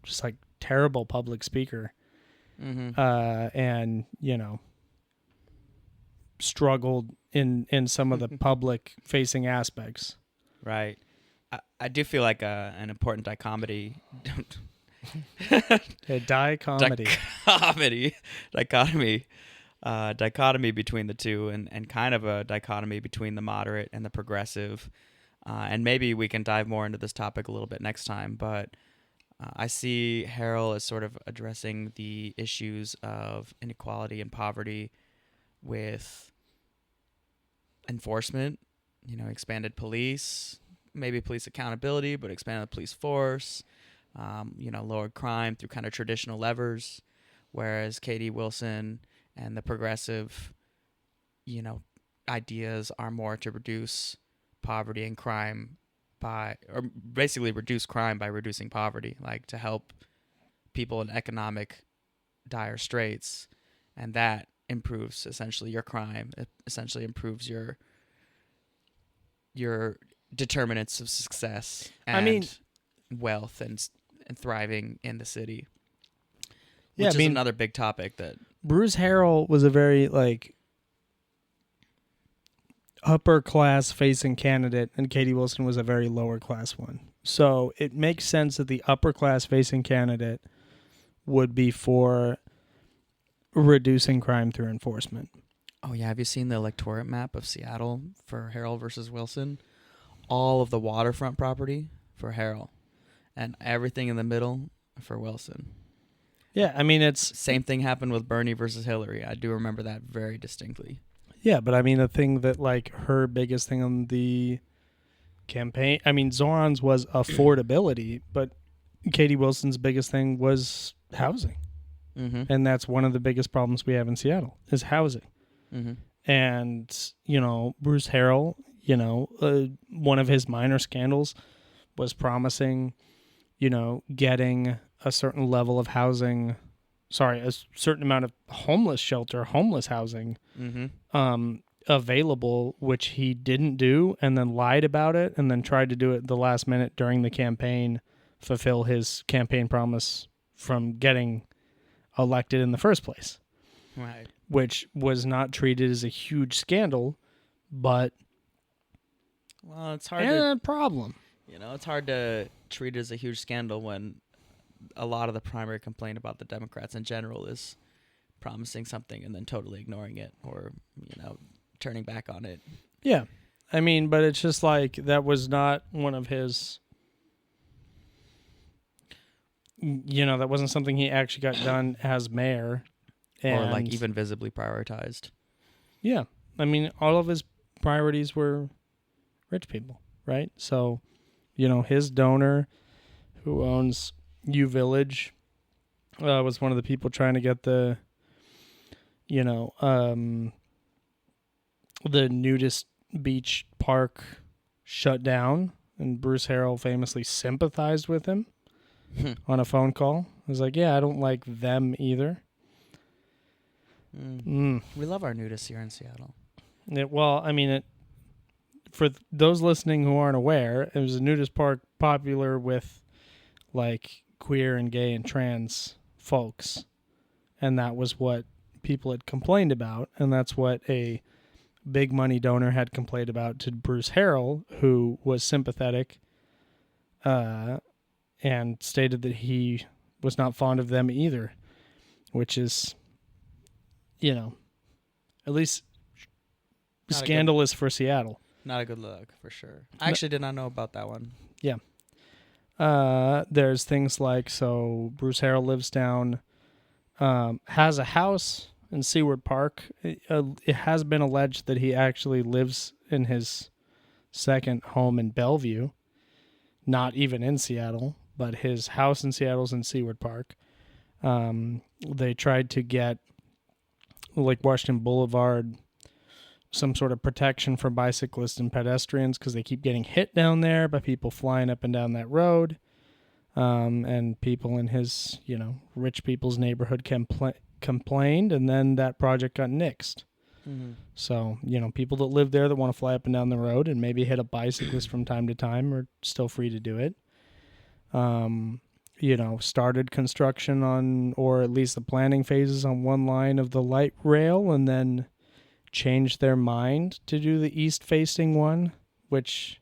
just like terrible public speaker, and struggled in some of the public facing aspects. Right. I do feel like an important dichotomy. A dichotomy. Dichotomy between the two, and kind of a dichotomy between the moderate and the progressive. And maybe we can dive more into this topic a little bit next time, but I see Harrell as sort of addressing the issues of inequality and poverty with enforcement, expanded police, maybe police accountability, but expanded the police force, lowered crime through kind of traditional levers, whereas Katie Wilson and the progressive, ideas are more to reduce poverty and crime basically reduce crime by reducing poverty, like to help people in economic dire straits, and that improves essentially your crime. It essentially improves your determinants of success and wealth and thriving in the city. Which is another big topic that Bruce Harrell was a very upper class facing candidate, and Katie Wilson was a very lower class one. So it makes sense that the upper class facing candidate would be for reducing crime through enforcement. Oh yeah, have you seen the electorate map of Seattle for Harrell versus Wilson? All of the waterfront property for Harrell, and everything in the middle for Wilson. Yeah, it's... Same thing happened with Bernie versus Hillary. I do remember that very distinctly. Yeah, but the thing that, her biggest thing on the campaign... Zoran's was affordability, but Katie Wilson's biggest thing was housing. Mm-hmm. And that's one of the biggest problems we have in Seattle, is housing. Mm-hmm. And, Bruce Harrell, one of his minor scandals was promising, getting a certain level of housing a certain amount of homeless shelter, homeless housing available, which he didn't do, and then lied about it, and then tried to do it the last minute during the campaign, fulfill his campaign promise from getting elected in the first place. Right. Which was not treated as a huge scandal, but well, it's hard to a problem. it's hard to treat it as a huge scandal when a lot of the primary complaint about the Democrats in general is promising something and then totally ignoring it, or turning back on it. Yeah. I mean, but it's just like that was not one of his, that wasn't something he actually got done as mayor. Or like even visibly prioritized. Yeah. I mean, all of his priorities were rich people, right? So, his donor who owns U Village was one of the people trying to get the nudist beach park shut down, and Bruce Harrell famously sympathized with him on a phone call. I was like, yeah, I don't like them either. We love our nudists here in Seattle. For those listening who aren't aware, it was a nudist park popular with like queer and gay and trans folks, and that was what people had complained about, and that's what a big money donor had complained about to Bruce Harrell, who was sympathetic and stated that he was not fond of them either, which is at least not scandalous for Seattle. Not a good look, for sure. I actually did not know about that one. Yeah. There's things like, so Bruce Harrell lives down, has a house in Seward Park. It has been alleged that he actually lives in his second home in Bellevue, not even in Seattle, but his house in Seattle's in Seward Park. They tried to get, like Washington Boulevard, some sort of protection for bicyclists and pedestrians because they keep getting hit down there by people flying up and down that road. And people in his, rich people's neighborhood complained, and then that project got nixed. Mm-hmm. So, people that live there that want to fly up and down the road and maybe hit a bicyclist from time to time are still free to do it. Started construction on, or at least the planning phases on one line of the light rail, and then changed their mind to do the east-facing one, which,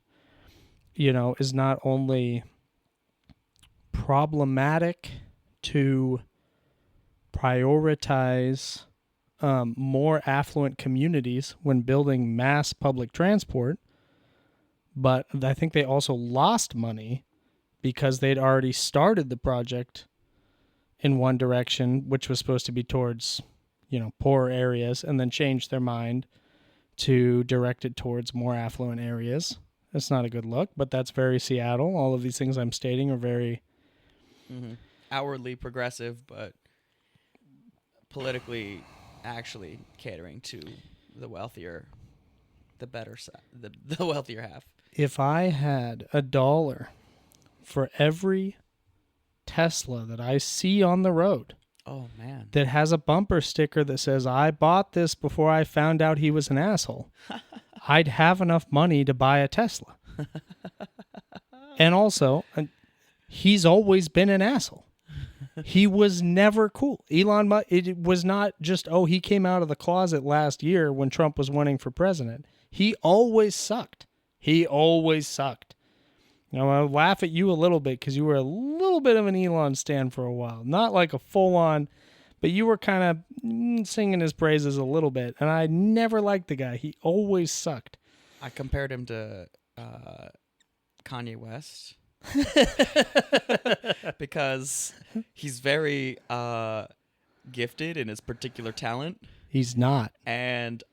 is not only problematic to prioritize more affluent communities when building mass public transport, but I think they also lost money because they'd already started the project in one direction, which was supposed to be towards, poorer areas, and then changed their mind to direct it towards more affluent areas. That's not a good look, but that's very Seattle. All of these things I'm stating are very outwardly progressive, but politically actually catering to the wealthier, the better side, the wealthier half. If I had $1 for every Tesla that I see on the road, oh man, that has a bumper sticker that says, I bought this before I found out he was an asshole, I'd have enough money to buy a Tesla. And also, he's always been an asshole. He was never cool. Elon Musk, it was not just, he came out of the closet last year when Trump was running for president. He always sucked. I laugh at you a little bit because you were a little bit of an Elon stan for a while. Not like a full-on, but you were kind of singing his praises a little bit. And I never liked the guy. He always sucked. I compared him to Kanye West because he's very gifted in his particular talent. He's not. And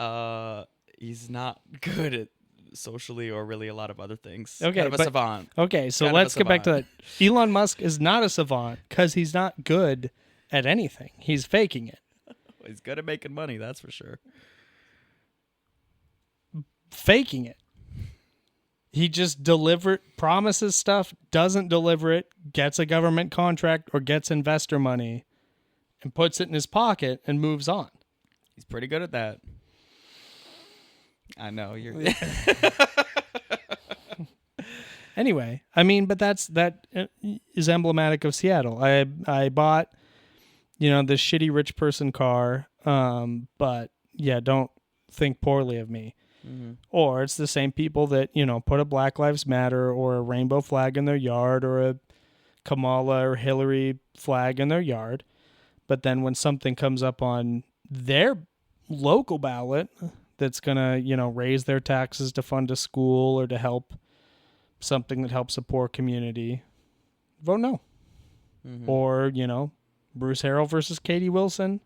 he's not good at socially or really a lot of other things. Okay, kind of a savant. Okay, so let's get back to that. Elon Musk is not a savant because he's not good at anything. He's faking it. He's good at making money, that's for sure. Faking it. He just promises stuff, doesn't deliver it, gets a government contract or gets investor money, and puts it in his pocket and moves on. He's pretty good at that. I know you're. Anyway, I mean, but that is emblematic of Seattle. I bought, this shitty rich person car, but yeah, don't think poorly of me. Mm-hmm. Or it's the same people that, put a Black Lives Matter or a rainbow flag in their yard or a Kamala or Hillary flag in their yard. But then when something comes up on their local ballot that's going to, raise their taxes to fund a school or to help something that helps a poor community, vote no. Mm-hmm. Or, Bruce Harrell versus Katie Wilson,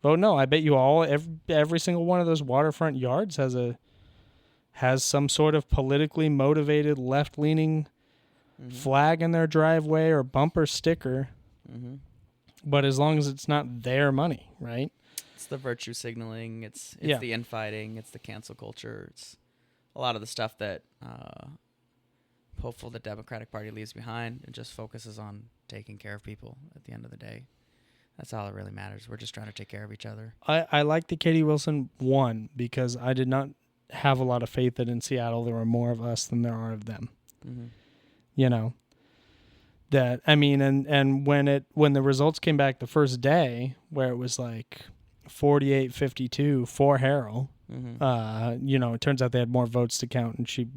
vote no. I bet you every single one of those waterfront yards has some sort of politically motivated left-leaning flag in their driveway or bumper sticker. Mm-hmm. But as long as it's not their money, right? It's the virtue signaling. It's the infighting. It's the cancel culture. It's a lot of the stuff that hopeful the Democratic Party leaves behind and just focuses on taking care of people at the end of the day. That's all that really matters. We're just trying to take care of each other. I like the Katie Wilson one because I did not have a lot of faith that in Seattle there were more of us than there are of them. Mm-hmm. That, I mean, and when the results came back the first day where it was like 48-52 for Harrell, it turns out they had more votes to count and she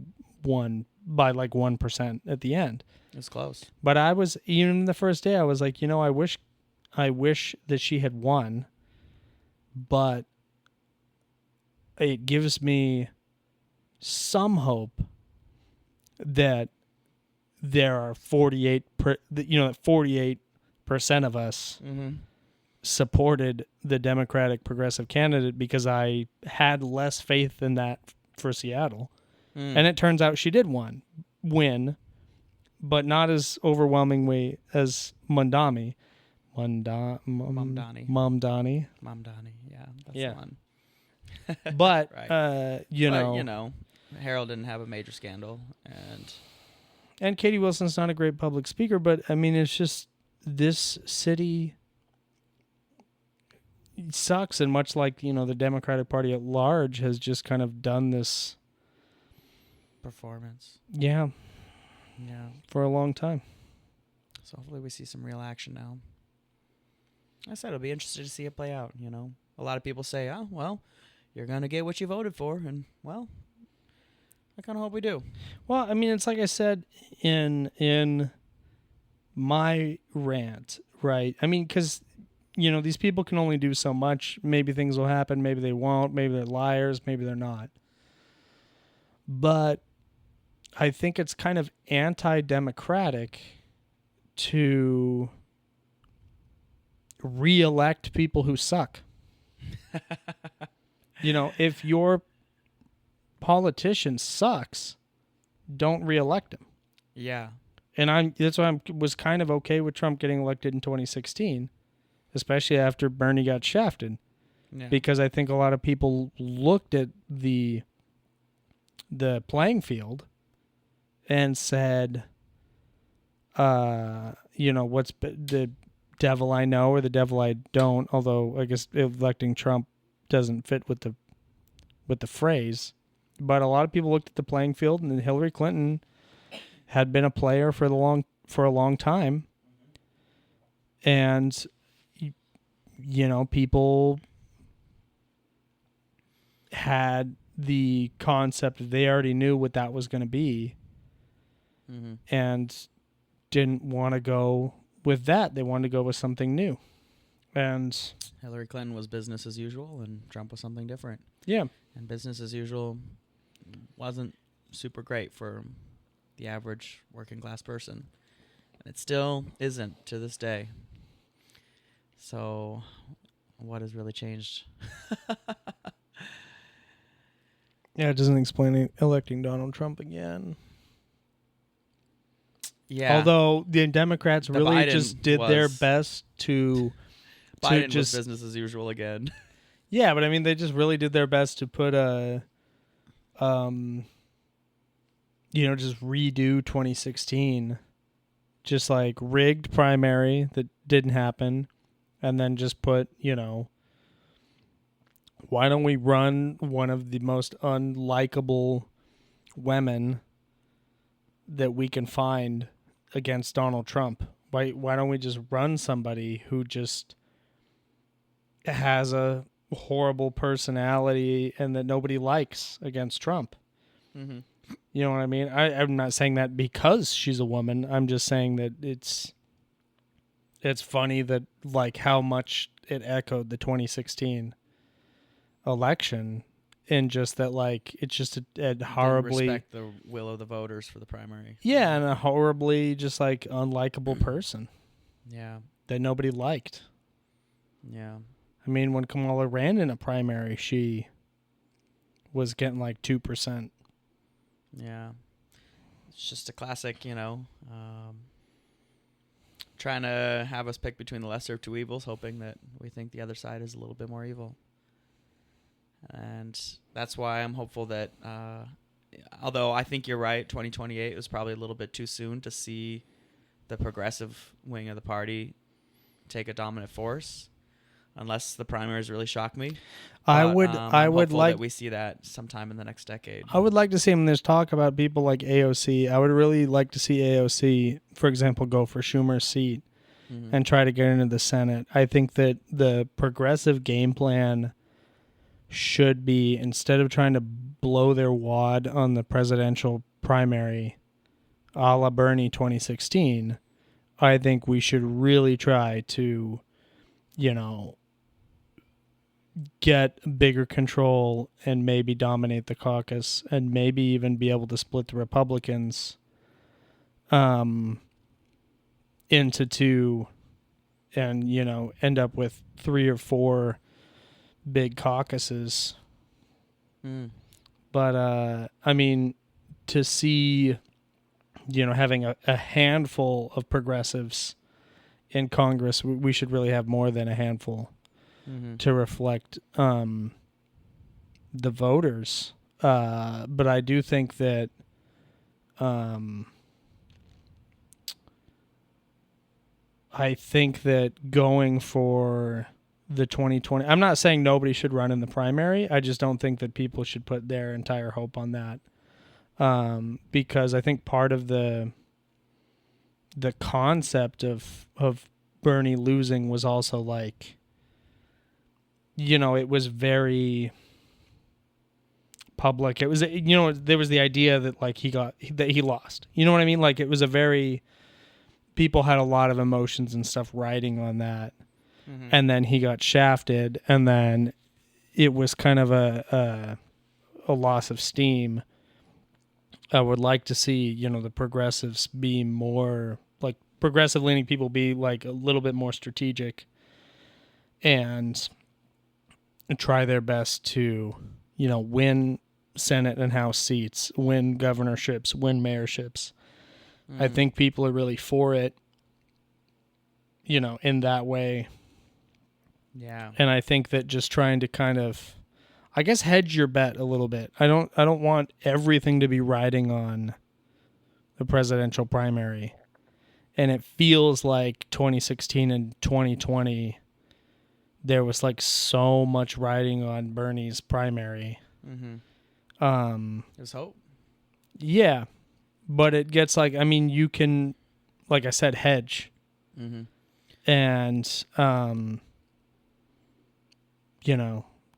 won by like 1% at the end. It was close. But I was, even the first day, I was like, I wish that she had won, but it gives me some hope that there are 48% of us supported the Democratic progressive candidate because I had less faith in that for Seattle. And it turns out she did win, but not as overwhelmingly as Mamdani. Mamdani. Mamdani. Yeah, that's the one. But, right. Harold didn't have a major scandal. And Katie Wilson's not a great public speaker, but, I mean, it's just this city sucks. And much like, the Democratic Party at large has just kind of done this performance. Yeah. For a long time. So hopefully we see some real action now. I said I'll be interested to see it play out, A lot of people say, oh, well, you're going to get what you voted for. And, well, I kind of hope we do. Well, I mean, it's like I said in my rant, right? I mean, because, these people can only do so much. Maybe things will happen. Maybe they won't. Maybe they're liars. Maybe they're not. But I think it's kind of anti-democratic to re-elect people who suck. If your politician sucks, don't re-elect him. Yeah. And that's why I was kind of okay with Trump getting elected in 2016, especially after Bernie got shafted. Yeah. Because I think a lot of people looked at the playing field and said, what's the devil I know or the devil I don't, although I guess electing Trump doesn't fit with the phrase. But a lot of people looked at the playing field, and Hillary Clinton had been a player for a long time. And, people had the concept, they already knew what that was going to be and didn't want to go with that. They wanted to go with something new. And Hillary Clinton was business as usual, and Trump was something different. Yeah. And business as usual wasn't super great for the average working class person. And it still isn't to this day. So what has really changed? Yeah, it doesn't explain electing Donald Trump again. Yeah. Although the Democrats really Biden just did their best to Biden just was business as usual again. Yeah, but I mean they just really did their best to put just redo 2016. Just like rigged primary that didn't happen, and then just put, why don't we run one of the most unlikable women that we can find against Donald Trump? Why don't we just run somebody who just has a horrible personality and that nobody likes against Trump? Mm-hmm. You know what I mean? I'm not saying that because she's a woman. I'm just saying that it's funny that like how much it echoed the 2016 election, and just that like it's just a horribly Didn't respect the will of the voters for the primary. and a horribly just like unlikable person Yeah. that nobody liked. Yeah. I mean, when Kamala ran in a primary, she was getting like 2%. Yeah. It's just a classic, trying to have us pick between the lesser of two evils, hoping that we think the other side is a little bit more evil. And that's why I'm hopeful that, although I think you're right, 2028 was probably a little bit too soon to see the progressive wing of the party take a dominant force, unless the primaries really shock me. I But, would I'm hopeful like that we see that sometime in the next decade. I would like to see, when there's talk about people like AOC, I would really like to see AOC, for example, go for Schumer's seat Mm-hmm. and try to get into the Senate. I think that the progressive game plan should be, instead of trying to blow their wad on the presidential primary a la Bernie 2016, I think we should really try to, get bigger control and maybe dominate the caucus and maybe even be able to split the Republicans into two and, end up with 3 or 4 big caucuses. Mm. But, I mean, to see, having a handful of progressives in Congress, we should really have more than a handful. Mm-hmm. To reflect the voters. But I do think that going for the 2020, I'm not saying nobody should run in the primary. I just don't think that people should put their entire hope on that. Because I think part of the concept of Bernie losing was also like, it was very public. It was, there was the idea that like he lost. You know what I mean? Like it was people had a lot of emotions and stuff riding on that. Mm-hmm. And then he got shafted, and then it was kind of a loss of steam. I would like to see, the progressives be more like progressive leaning people be like a little bit more strategic and try their best to, win Senate and House seats, win governorships, win mayorships. I think people are really for it, in that way. Yeah. And I think that just trying to kind of, I guess, hedge your bet a little bit. I don't want everything to be riding on the presidential primary. And it feels like 2016 and 2020, there was like so much riding on Bernie's primary. Mm-hmm. There's hope. Yeah. But it gets like, I mean, you can, like I said, hedge. Mm-hmm. And,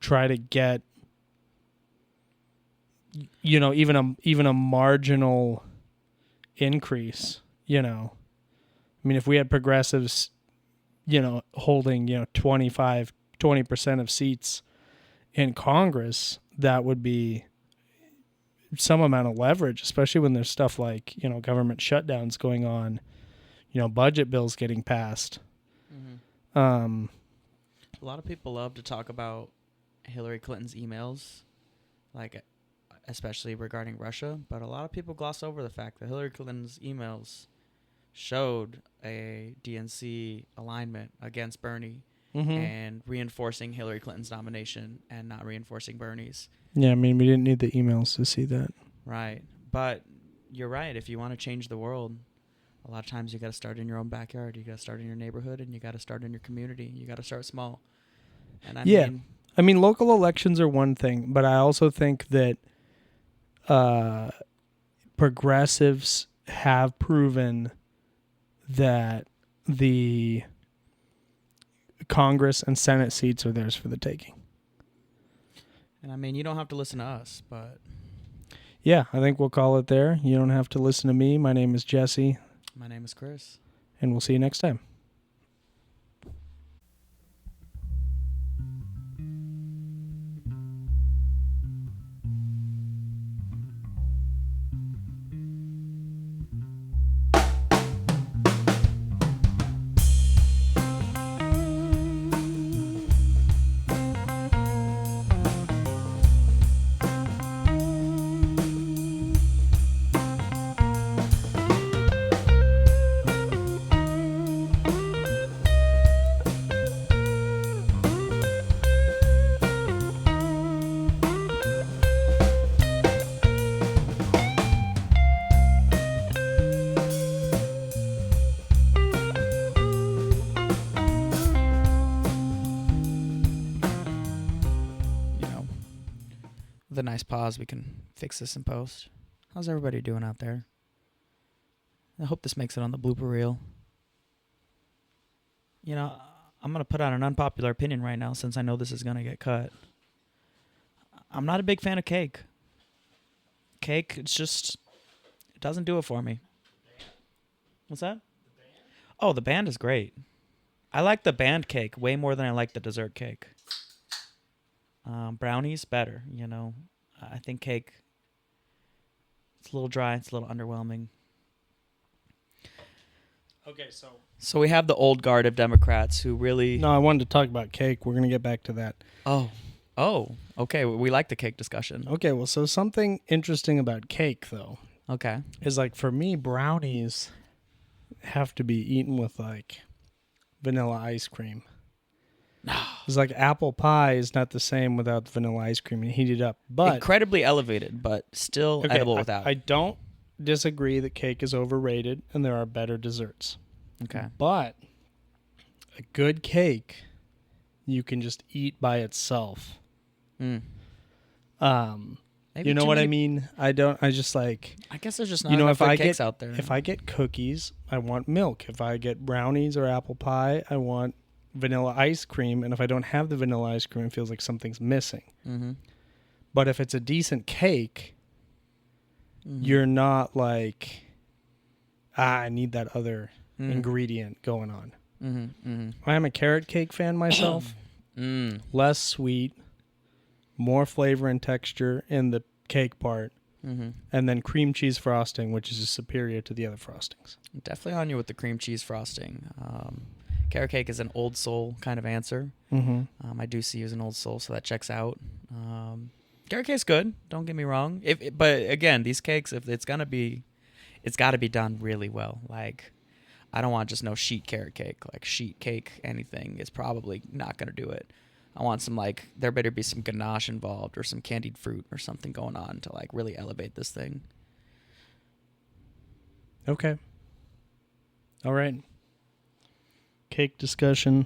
try to get, even a marginal increase, I mean, if we had progressives, holding, 20% of seats in Congress, that would be some amount of leverage, especially when there's stuff like, government shutdowns going on, budget bills getting passed. Mm-hmm. A lot of people love to talk about Hillary Clinton's emails, like especially regarding Russia, but a lot of people gloss over the fact that Hillary Clinton's emails showed a DNC alignment against Bernie, and reinforcing Hillary Clinton's nomination and not reinforcing Bernie's. Yeah, I mean, we didn't need the emails to see that. Right. But you're right. If you want to change the world, A lot of times you got to start in your own backyard. You got to start in your neighborhood, and you got to start in your community. You got to start small. And I mean, local elections are one thing, but I also think that progressives have proven that the Congress and Senate seats are theirs for the taking. And I mean, you don't have to listen to us, but Yeah, I think we'll call it there. You don't have to listen to me. My name is Jesse, my name is Chris. and we'll see you next time. With a nice pause, we can fix this in post. How's everybody doing out there? I hope this makes it on the blooper reel. I'm going to put out an unpopular opinion right now since I know this is going to get cut. I'm not a big fan of cake. Cake, it doesn't do it for me. What's that? Oh, the band is great. I like the band cake way more than I like the dessert cake. Brownies, better, I think cake, it's a little dry, it's a little underwhelming. Okay, So we have the old guard of Democrats who really... No, I wanted to talk about cake. We're going to get back to that. Oh, okay. We like the cake discussion. Okay, well, so something interesting about cake, though, Okay. is like for me, brownies have to be eaten with like vanilla ice cream. No. It's like apple pie is not the same without the vanilla ice cream and heat it up. But incredibly elevated, but still edible without. I don't disagree that cake is overrated and there are better desserts. Okay. But a good cake you can just eat by itself. Maybe you know what I mean? I just like... I guess there's just not enough good cakes out there. If I get cookies, I want milk. If I get brownies or apple pie, I want vanilla ice cream. And if I don't have the vanilla ice cream, it feels like something's missing. Mm-hmm. But if it's a decent cake, you're not like, I need that other ingredient going on. I am a carrot cake fan myself. Less sweet, more flavor and texture in the cake part, and then cream cheese frosting, which is superior to the other frostings. Definitely on you with the cream cheese frosting. Carrot cake is an old soul kind of answer. I do see you as an old soul, so that checks out. Carrot cake's good. Don't get me wrong. But again, these cakes, if it's got to be done really well. Like, I don't want just no sheet carrot cake. Like sheet cake, anything is probably not gonna do it. I want some there better be some ganache involved or some candied fruit or something going on to really elevate this thing. Okay. All right. Cake discussion.